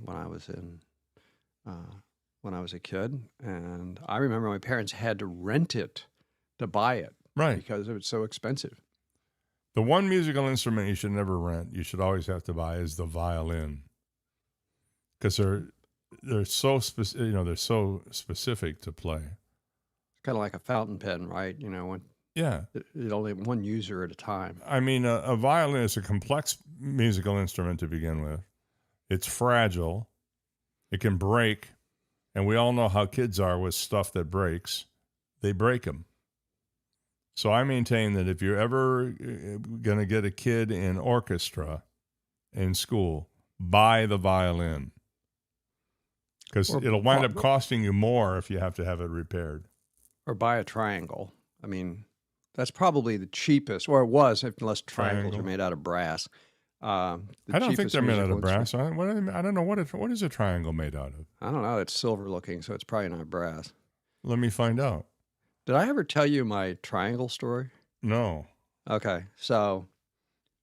I was a kid, and I remember my parents had to rent it to buy it. Right. Because it was so expensive. The one musical instrument you should never rent, you should always have to buy, is the violin, because they're so they're so specific to play. Kind of like a fountain pen, right? When it only one user at a time. I mean, a violin is a complex musical instrument to begin with. It's fragile. It can break, and we all know how kids are with stuff that breaks. They break them. So I maintain that if you're ever going to get a kid in orchestra in school, buy the violin. Because it'll wind up costing you more if you have to have it repaired. Or buy a triangle. I mean, that's probably the cheapest, or it was, unless triangles are made out of brass. I don't think they're made out of brass. I don't know, what is a triangle made out of? I don't know. It's silver looking, so it's probably not brass. Let me find out. Did I ever tell you my triangle story? No. Okay. So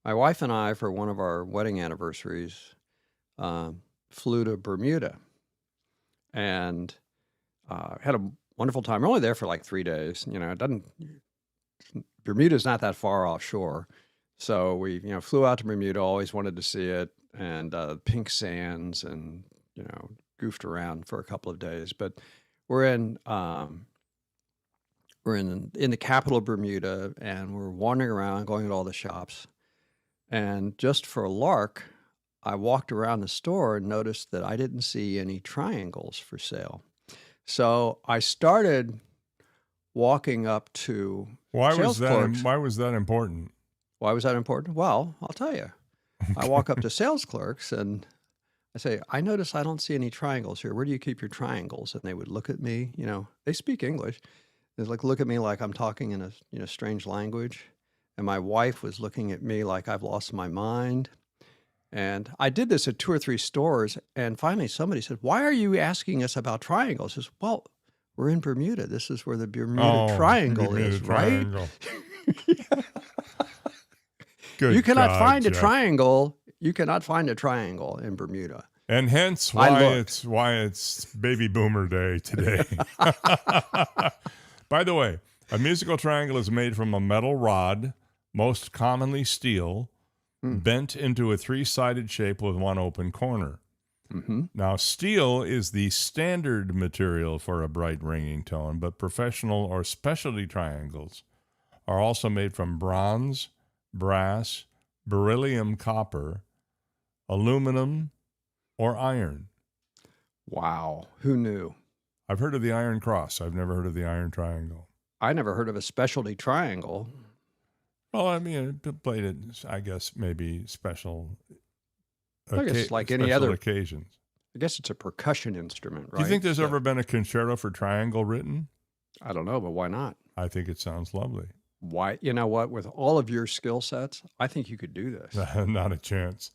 my wife and I, for one of our wedding anniversaries, flew to Bermuda and had a wonderful time. We're only there for like 3 days. Bermuda's not that far offshore. So we, flew out to Bermuda, always wanted to see it, and pink sands, and, goofed around for a couple of days. But we're in the capital of Bermuda, and we're wandering around, going to all the shops. And just for a lark, I walked around the store and noticed that I didn't see any triangles for sale. So I started walking up to sales clerks. Why was that important? Why was that important? Well, I'll tell you. I walk up to sales clerks and I say, I notice I don't see any triangles here. Where do you keep your triangles? And they would look at me. They speak English. They look at me like I'm talking in a strange language. And my wife was looking at me like I've lost my mind. And I did this at 2 or 3 stores. And finally, somebody said, "Why are you asking us about triangles?" I said, "Well, we're in Bermuda. This is where the Bermuda Triangle is, right?" Good you cannot God, find Jeff. a triangle. You cannot find a triangle in Bermuda. And hence why it's baby boomer day today. By the way, a musical triangle is made from a metal rod, most commonly steel, bent into a 3-sided shape with one open corner. Mm-hmm. Now, steel is the standard material for a bright ringing tone, but professional or specialty triangles are also made from bronze, brass, beryllium copper, aluminum, or iron. Wow. Who knew? I've heard of the iron cross. I've never heard of the iron triangle. I never heard of a specialty triangle. Well, I mean, it played it, I guess, maybe special I guess like any other occasions. I guess it's a percussion instrument, right? Do you think there's ever been a concerto for triangle written? I don't know, but why not? I think it sounds lovely. Why? You know what? With all of your skill sets, I think you could do this. Not a chance.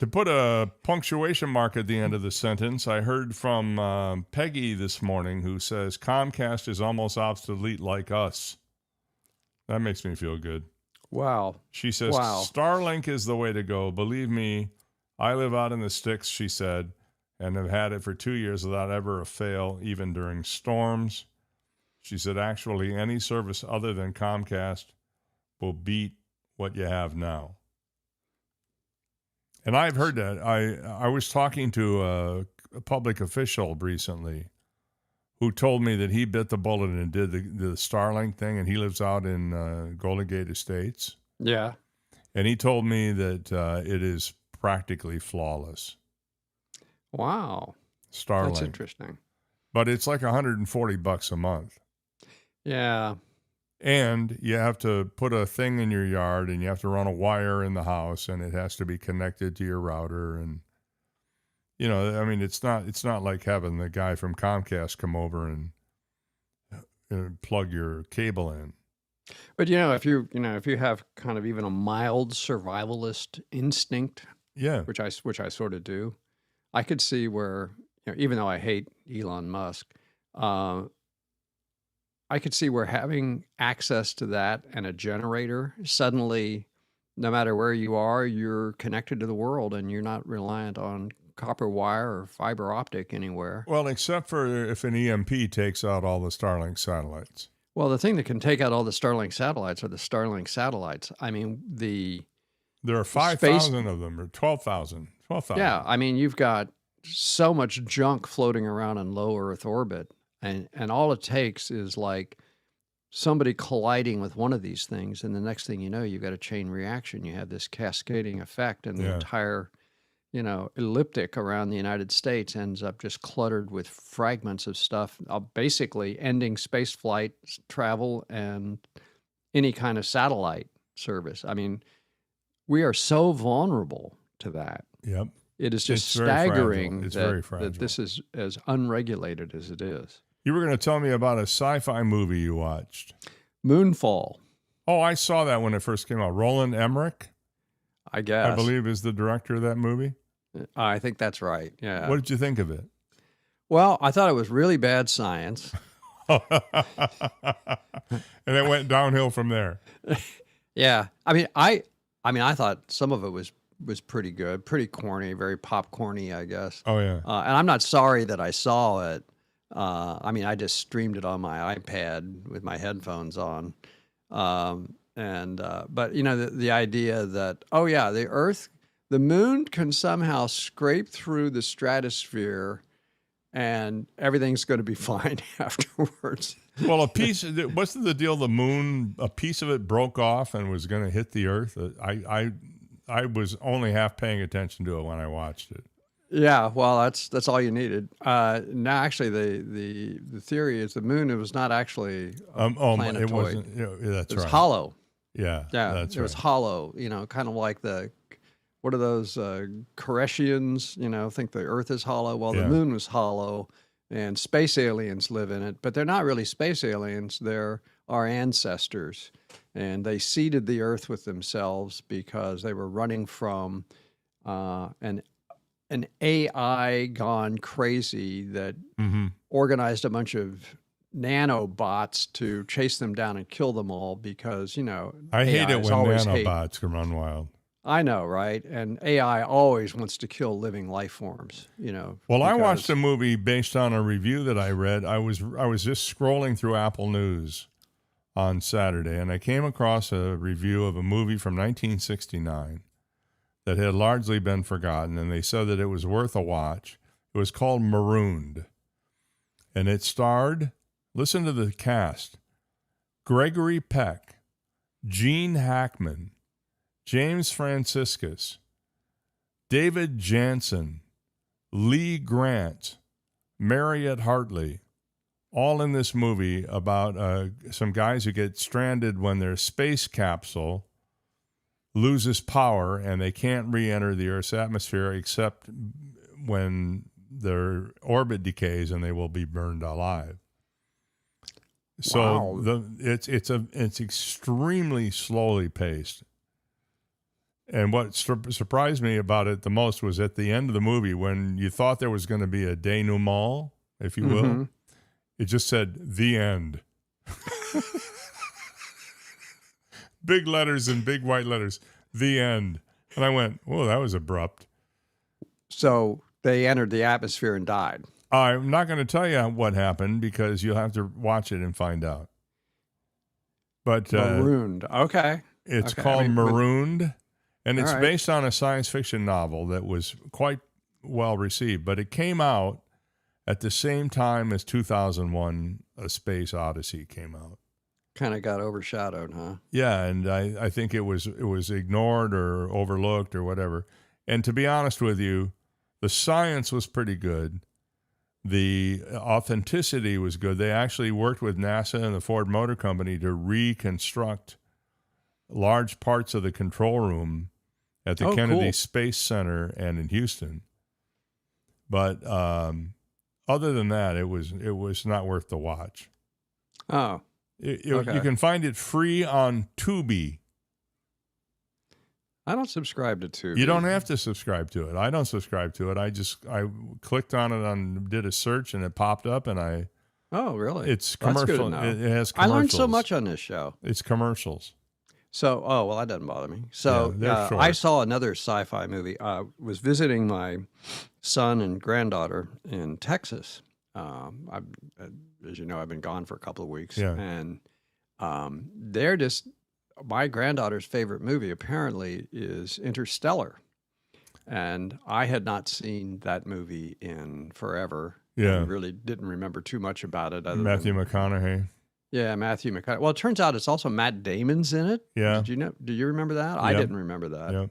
To put a punctuation mark at the end of the sentence, I heard from Peggy this morning, who says Comcast is almost obsolete like us. That makes me feel good. Wow. She says, Starlink is the way to go. Believe me, I live out in the sticks, she said, and have had it for 2 years without ever a fail, even during storms. She said, actually, any service other than Comcast will beat what you have now. And I've heard that. I was talking to a public official recently who told me that he bit the bullet and did the Starlink thing, and he lives out in Golden Gate Estates. Yeah. And he told me that it is practically flawless. Wow. Starlink. That's interesting. But it's like $140 a month. Yeah. And you have to put a thing in your yard, and you have to run a wire in the house, and it has to be connected to your router. And, I mean, it's not like having the guy from Comcast come over and plug your cable in. But if you have kind of even a mild survivalist instinct, yeah, which I sort of do, I could see where, even though I hate Elon Musk, I could see where having access to that and a generator, suddenly, no matter where you are, you're connected to the world and you're not reliant on copper wire or fiber optic anywhere. Well, except for if an EMP takes out all the Starlink satellites. Well, the thing that can take out all the Starlink satellites are the Starlink satellites. I mean, there are 5,000 of them, or 12,000. 12,000. Yeah, I mean, you've got so much junk floating around in low Earth orbit, and all it takes is like somebody colliding with one of these things, and the next thing you know, you've got a chain reaction. You have this cascading effect, and the entire, elliptic around the United States ends up just cluttered with fragments of stuff, basically ending space flight travel and any kind of satellite service. I mean, we are so vulnerable to that. Yep. It is just staggering that this is as unregulated as it is. You were going to tell me about a sci-fi movie you watched. Moonfall. Oh, I saw that when it first came out. Roland Emmerich, I guess, I believe, is the director of that movie. I think that's right. Yeah. What did you think of it? Well, I thought it was really bad science. And it went downhill from there. Yeah. I mean, I thought some of it was pretty good, pretty corny, very popcorny, I guess. Oh, yeah. And I'm not sorry that I saw it. I mean, I just streamed it on my iPad with my headphones on. But the idea that, the moon can somehow scrape through the stratosphere and everything's going to be fine afterwards. Well, wasn't the deal the moon, a piece of it broke off and was going to hit the Earth? I was only half paying attention to it when I watched it. Yeah, well, that's all you needed. Now, actually, the theory is the moon, it was not actually a planetoid. It wasn't. That's right. It was hollow. Yeah, that's it was hollow. Kind of like what are those Koreshians? Think the Earth is hollow. Well, the moon was hollow, and space aliens live in it, but they're not really space aliens. They're our ancestors, and they seeded the Earth with themselves because they were running from an AI gone crazy that organized a bunch of nanobots to chase them down and kill them all because, I hate it when nanobots can run wild. I know, right? And AI always wants to kill living life forms, Well, I watched a movie based on a review that I read. I was just scrolling through Apple News on Saturday, and I came across a review of a movie from 1969 that had largely been forgotten, and they said that it was worth a watch. It was called Marooned, and it starred, listen to the cast, Gregory Peck, Gene Hackman, James Franciscus, David Jansen, Lee Grant, Marriott Hartley, all in this movie about some guys who get stranded when their space capsule loses power and they can't re-enter the Earth's atmosphere except when their orbit decays and they will be burned alive. So wow. It's extremely slowly paced. And what surprised me about it the most was at the end of the movie when you thought there was going to be a denouement, if you will. It just said, "The end." Big letters in big white letters, "The end." And I went, "Whoa, that was abrupt." So they entered the atmosphere and died. I'm not going to tell you what happened because you'll have to watch it and find out. But Marooned. Okay. It's called Marooned, and it's right. based on a science fiction novel that was quite well received, but it came out at the same time as 2001, A Space Odyssey came out. Kind of got overshadowed, huh? Yeah, and I think it was ignored or overlooked or whatever. And to be honest with you, the science was pretty good. The authenticity was good. They actually worked with NASA and the Ford Motor Company to reconstruct large parts of the control room at the Kennedy Space Center and in Houston. But other than that, it was not worth the watch. Oh. You can find it free on Tubi. I don't subscribe to Tubi. You don't have to subscribe to it. I don't subscribe to it. I clicked on it did a search and it popped up and Oh, really? It's commercial. It has commercials. I learned so much on this show. It's commercials. So, that doesn't bother me. So, I saw another sci-fi movie. I was visiting my son and granddaughter in Texas. as you know, I've been gone for a couple of weeks. Yeah. And they're just, my granddaughter's favorite movie apparently is Interstellar. And I had not seen that movie in forever. Yeah. I really didn't remember too much about it. Matthew McConaughey. Yeah, Matthew McConaughey. Well, it turns out it's also Matt Damon's in it. Yeah. Did you know? Do you remember that? I Yep. didn't remember that. Yep.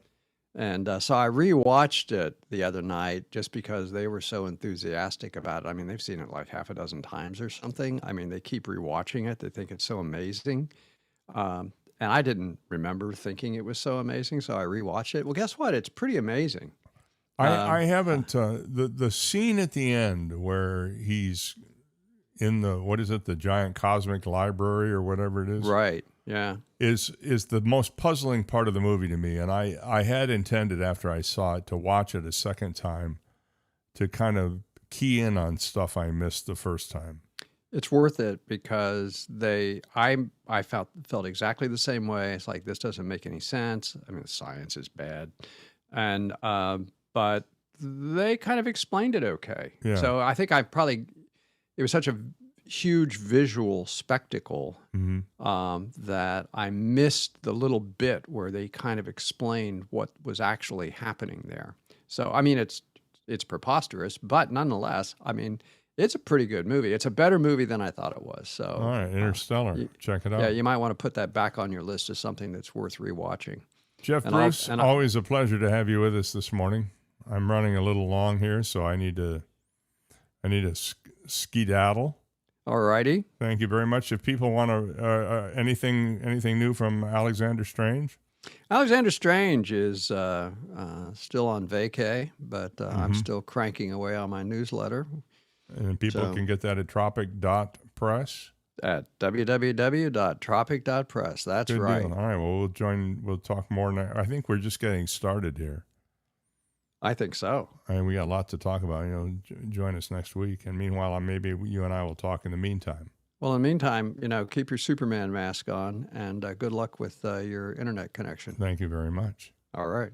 And so I rewatched it the other night just because they were so enthusiastic about it. I mean, they've seen it like half a dozen times or something. I mean, they keep rewatching it. They think it's so amazing. And I didn't remember thinking it was so amazing, so I rewatched it. Well, guess what? It's pretty amazing. I haven't, the scene at the end where he's in the giant cosmic library or whatever it is. Right, yeah. Is the most puzzling part of the movie to me. And I had intended after I saw it to watch it a second time to kind of key in on stuff I missed the first time. It's worth it because I felt exactly the same way. It's like, this doesn't make any sense. I mean, the science is bad. And, but they kind of explained it okay. Yeah. So I think it was such a huge visual spectacle that I missed the little bit where they kind of explained what was actually happening there. So, I mean, it's preposterous, but nonetheless, I mean, it's a pretty good movie. It's a better movie than I thought it was. So, all right, Interstellar. Check it out. Yeah, you might want to put that back on your list as something that's worth rewatching. Jeff Bruce, always a pleasure to have you with us this morning. I'm running a little long here, so I need to skedaddle. All righty. Thank you very much. If people want to anything new from Alexander Strange? Alexander Strange is still on vacay, but I'm still cranking away on my newsletter. And people can get that at tropic.press. At www.tropic.press. That's Good right. Deal. All right. Well, we'll talk more now. I think we're just getting started here. I think so. I mean, we got a lot to talk about. Join us next week. And meanwhile, maybe you and I will talk in the meantime. Well, in the meantime, keep your Superman mask on, and good luck with your internet connection. Thank you very much. All right.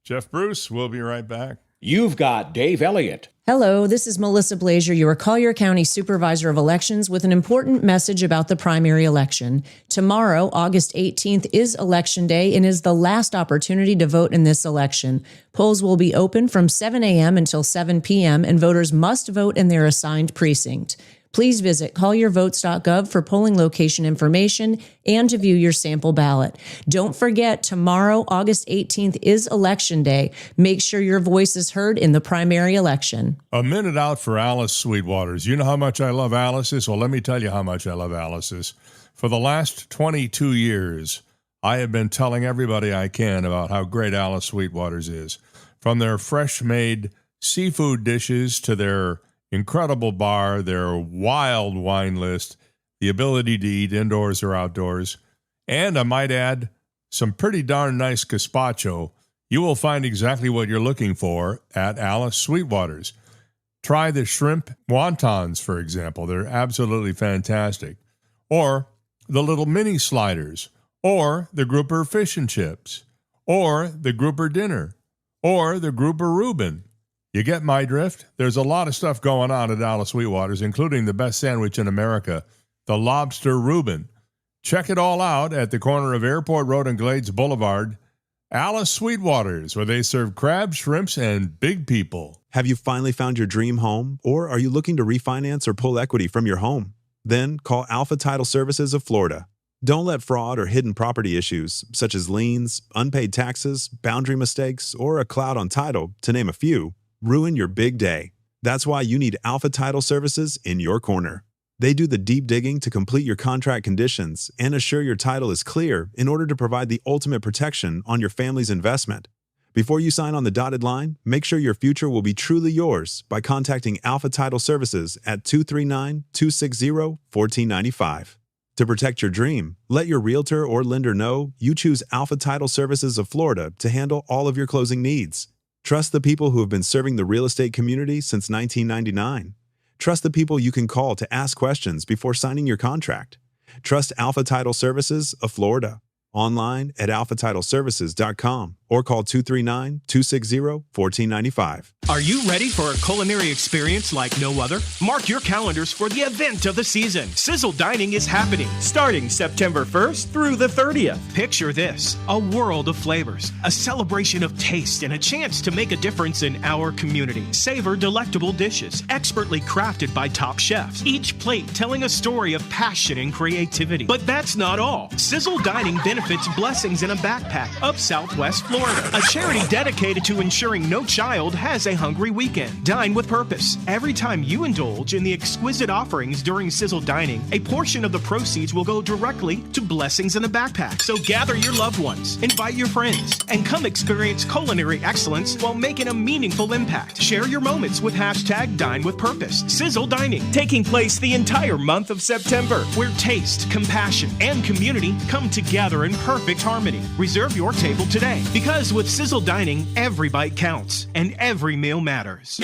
Jeff Bruce, we'll be right back. You've got Dave Elliott. Hello, this is Melissa Blazier, your Collier County Supervisor of Elections, with an important message about the primary election. Tomorrow, August 18th, is Election Day and is the last opportunity to vote in this election. Polls will be open from 7 a.m. until 7 p.m., and voters must vote in their assigned precinct. Please visit colliervotes.gov for polling location information and to view your sample ballot. Don't forget, tomorrow, August 18th, is Election Day. Make sure your voice is heard in the primary election. A minute out for Alice Sweetwaters. You know how much I love Alice's? Well, let me tell you how much I love Alice's. For the last 22 years, I have been telling everybody I can about how great Alice Sweetwaters is. From their fresh-made seafood dishes to their incredible bar, their wild wine list, the ability to eat indoors or outdoors, and I might add, some pretty darn nice gazpacho. You will find exactly what you're looking for at Alice Sweetwaters. Try the shrimp wontons, for example. They're absolutely fantastic. Or the little mini sliders, or the grouper fish and chips, or the grouper dinner, or the grouper Reuben. You get my drift? There's a lot of stuff going on at Alice Sweetwaters, including the best sandwich in America, the Lobster Reuben. Check it all out at the corner of Airport Road and Glades Boulevard. Alice Sweetwaters, where they serve crabs, shrimps, and big people. Have you finally found your dream home, or are you looking to refinance or pull equity from your home? Then call Alpha Title Services of Florida. Don't let fraud or hidden property issues, such as liens, unpaid taxes, boundary mistakes, or a cloud on title, to name a few, ruin your big day. That's why you need Alpha Title Services in your corner. They do the deep digging to complete your contract conditions and assure your title is clear in order to provide the ultimate protection on your family's investment. Before you sign on the dotted line, make sure your future will be truly yours by contacting Alpha Title Services at 239-260-1495. To protect your dream, let your realtor or lender know you choose Alpha Title Services of Florida to handle all of your closing needs. Trust the people who have been serving the real estate community since 1999. Trust the people you can call to ask questions before signing your contract. Trust Alpha Title Services of Florida. Online at alphatitleservices.com. or call 239-260-1495. Are you ready for a culinary experience like no other? Mark your calendars for the event of the season. Sizzle Dining is happening starting September 1st through the 30th. Picture this, a world of flavors, a celebration of taste, and a chance to make a difference in our community. Savor delectable dishes, expertly crafted by top chefs, each plate telling a story of passion and creativity. But that's not all. Sizzle Dining benefits Blessings in a Backpack of Southwest Florida, a charity dedicated to ensuring no child has a hungry weekend. Dine with purpose. Every time you indulge in the exquisite offerings during Sizzle Dining, a portion of the proceeds will go directly to Blessings in a Backpack. So gather your loved ones, invite your friends, and come experience culinary excellence while making a meaningful impact. Share your moments with hashtag Dine with Purpose. Sizzle Dining, taking place the entire month of September, where taste, compassion, and community come together in perfect harmony. Reserve your table today, because with Sizzle Dining, every bite counts and every meal matters.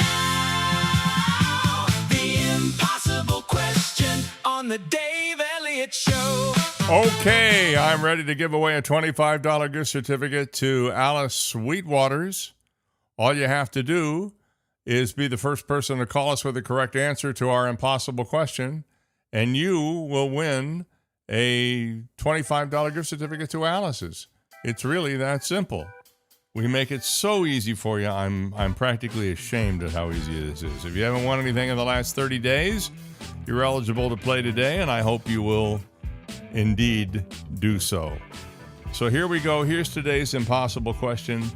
The impossible question on the Dave Elliott Show. Okay, I'm ready to give away a $25 gift certificate to Alice Sweetwater's. All you have to do is be the first person to call us with the correct answer to our impossible question, and you will win a $25 gift certificate to Alice's. It's really that simple. We make it so easy for you. I'm practically ashamed at how easy this is. If you haven't won anything in the last 30 days, you're eligible to play today, and I hope you will indeed do so. So here we go. Here's today's impossible question.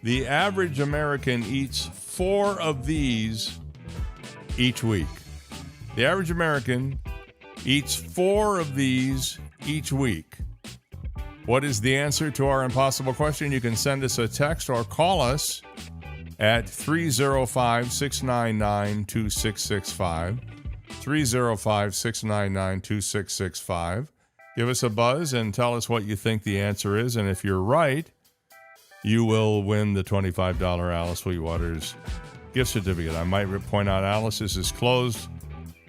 The average American eats 4 of these each week. The average American eats 4 of these each week. What is the answer to our impossible question? You can send us a text or call us at 305-699-2665. 305-699-2665. Give us a buzz and tell us what you think the answer is. And if you're right, you will win the $25 Alice Sweetwater's gift certificate. I might point out Alice's is closed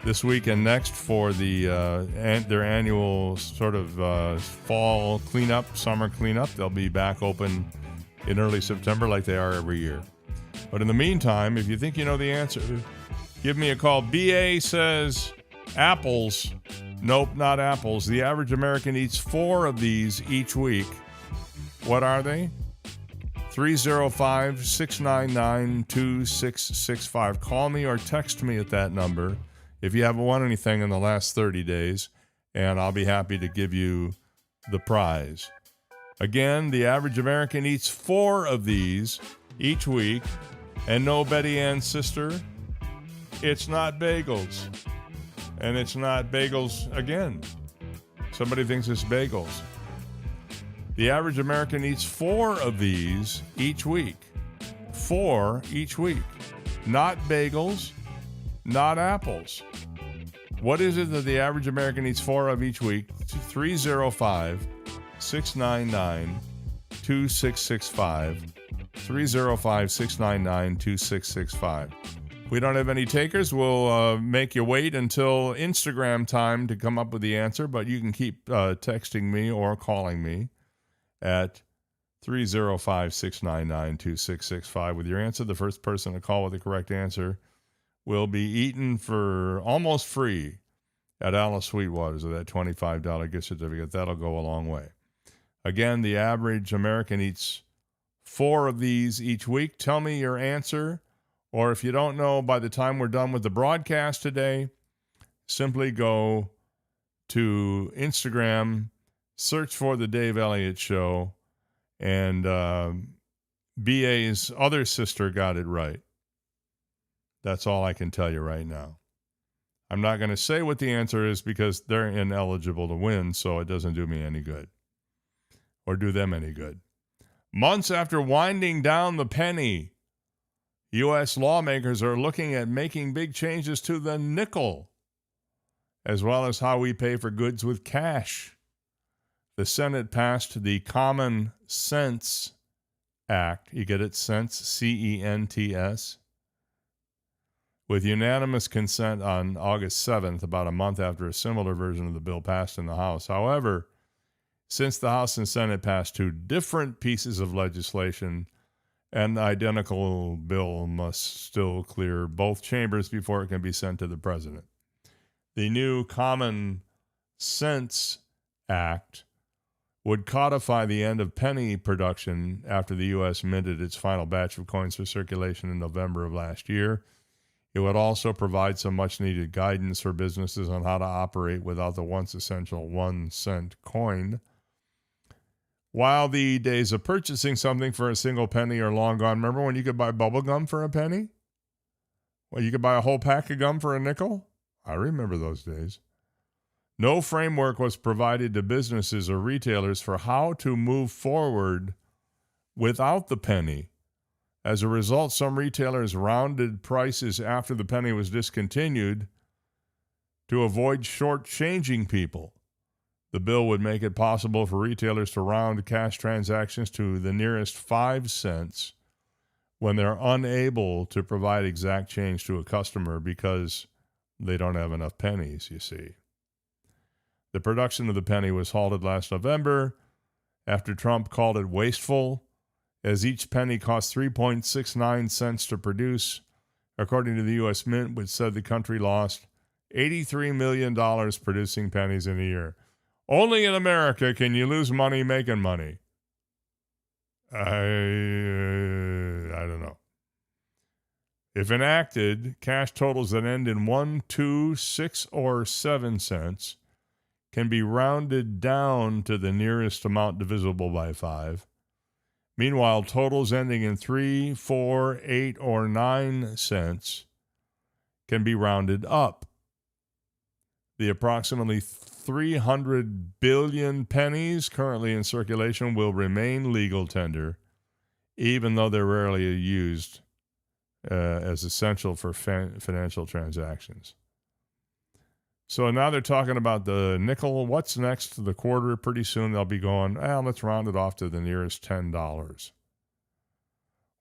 this week and next for their annual sort of fall cleanup, summer cleanup. They'll be back open in early September like they are every year. But in the meantime, if you think you know the answer, give me a call. BA says apples. Nope, not apples. The average American eats 4 of these each week. What are they? 305-699-2665. Call me or text me at that number if you haven't won anything in the last 30 days, and I'll be happy to give you the prize. Again, the average American eats 4 of these each week, and no, Betty Ann's sister, it's not bagels. And it's not bagels again. Somebody thinks it's bagels. The average American eats 4 of these each week. 4 each week. Not bagels, not apples. What is it that the average American eats 4 of each week? 305-699-2665. 305-699-2665. If we don't have any takers, we'll make you wait until Instagram time to come up with the answer, but you can keep texting me or calling me at 305-699-2665 with your answer. The first person to call with the correct answer will be eaten for almost free at Alice Sweetwater's with that $25 gift certificate. That'll go a long way. Again, the average American eats 4 of these each week. Tell me your answer, or if you don't know, by the time we're done with the broadcast today, simply go to Instagram, search for the Dave Elliott Show, and BA's other sister got it right. That's all I can tell you right now. I'm not going to say what the answer is because they're ineligible to win, so it doesn't do me any good or do them any good. Months after winding down the penny, U.S. lawmakers are looking at making big changes to the nickel, as well as how we pay for goods with cash. The Senate passed the Common Sense Act. You get it? Sense, C-E-N-T-S. With unanimous consent on August 7th, about a month after a similar version of the bill passed in the House. However, since the House and Senate passed two different pieces of legislation, an identical bill must still clear both chambers before it can be sent to the president. The new Common Sense Act would codify the end of penny production after the U.S. minted its final batch of coins for circulation in November of last year. It would also provide some much-needed guidance for businesses on how to operate without the once essential 1 cent coin. While the days of purchasing something for a single penny are long gone, remember when you could buy bubble gum for a penny? Well, you could buy a whole pack of gum for a nickel? I remember those days. No framework was provided to businesses or retailers for how to move forward without the penny. As a result, some retailers rounded prices after the penny was discontinued to avoid shortchanging people. The bill would make it possible for retailers to round cash transactions to the nearest 5 cents when they're unable to provide exact change to a customer because they don't have enough pennies, you see. The production of the penny was halted last November after Trump called it wasteful, as each penny cost 3.69 cents to produce, according to the U.S. Mint, which said the country lost $83 million producing pennies in a year. Only in America can you lose money making money. I don't know. If enacted, cash totals that end in 1, 2, 6, or 7 cents can be rounded down to the nearest amount divisible by 5. Meanwhile, totals ending in 3, 4, 8, or 9 cents can be rounded up. The approximately 300 billion pennies currently in circulation will remain legal tender, even though they're rarely used as essential for financial transactions. So now they're talking about the nickel. What's next? The quarter. Pretty soon they'll be going, let's round it off to the nearest $10.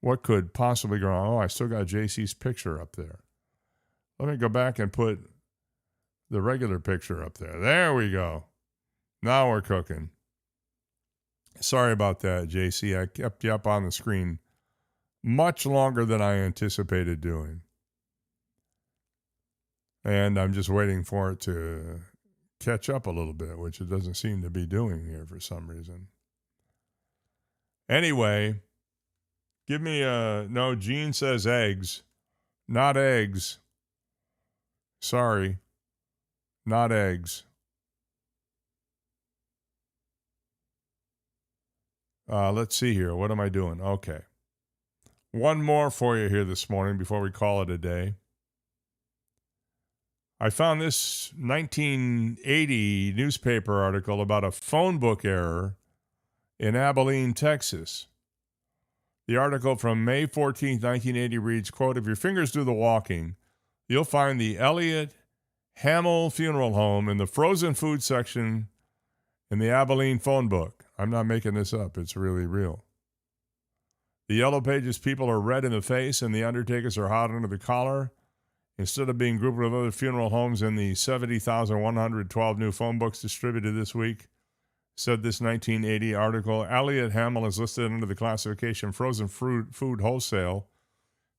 What could possibly go wrong? Oh, I still got JC's picture up there. Let me go back and put the regular picture up there. There we go. Now we're cooking. Sorry about that, JC. I kept you up on the screen much longer than I anticipated doing. And I'm just waiting for it to catch up a little bit, which it doesn't seem to be doing here for some reason. Anyway, give me no, Gene says eggs. Not eggs. Sorry. Not eggs. Let's see here. What am I doing? Okay. One more for you here this morning before we call it a day. I found this 1980 newspaper article about a phone book error in Abilene, Texas. The article from May 14, 1980 reads, quote, "If your fingers do the walking, you'll find the Elliott Hamill Funeral Home in the frozen food section in the Abilene phone book." I'm not making this up. It's really real. The yellow pages people are red in the face and the undertakers are hot under the collar. Instead of being grouped with other funeral homes in the 70,112 new phone books distributed this week, said this 1980 article, Elliott Hamill is listed under the classification frozen food wholesale.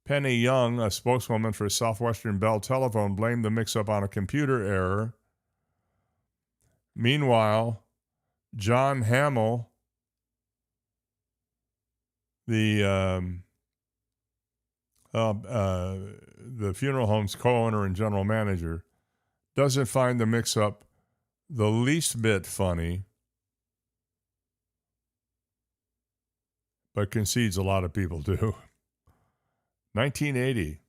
Penny Young, a spokeswoman for Southwestern Bell Telephone, blamed the mix-up on a computer error. Meanwhile, John Hamill, the funeral home's co-owner and general manager, doesn't find the mix-up the least bit funny, but concedes a lot of people do. 1980.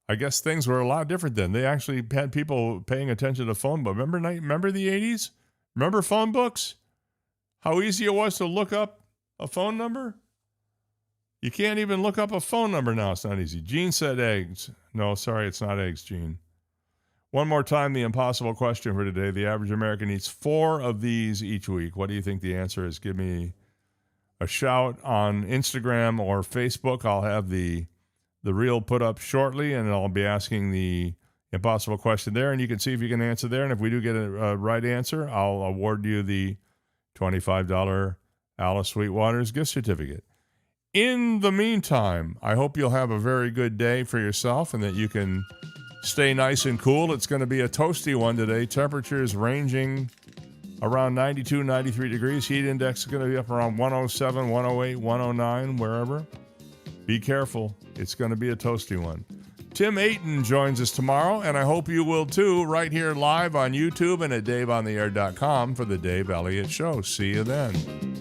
I guess things were a lot different then. They actually had people paying attention to phone books. Remember the 80s? Remember phone books? How easy it was to look up a phone number? You can't even look up a phone number now. It's not easy. Gene said eggs. No, sorry, it's not eggs, Gene. One more time, the impossible question for today. The average American eats 4 of these each week. What do you think the answer is? Give me a shout on Instagram or Facebook. I'll have the reel put up shortly, and I'll be asking the impossible question there, and you can see if you can answer there. And if we do get a right answer, I'll award you the $25 Alice Sweetwater's gift certificate. In the meantime, I hope you'll have a very good day for yourself and that you can stay nice and cool. It's going to be a toasty one today. Temperatures ranging around 92, 93 degrees. Heat index is going to be up around 107, 108, 109, wherever. Be careful. It's going to be a toasty one. Tim Ayton joins us tomorrow, and I hope you will too, right here live on YouTube and at DaveOnTheAir.com for the Dave Elliott Show. See you then.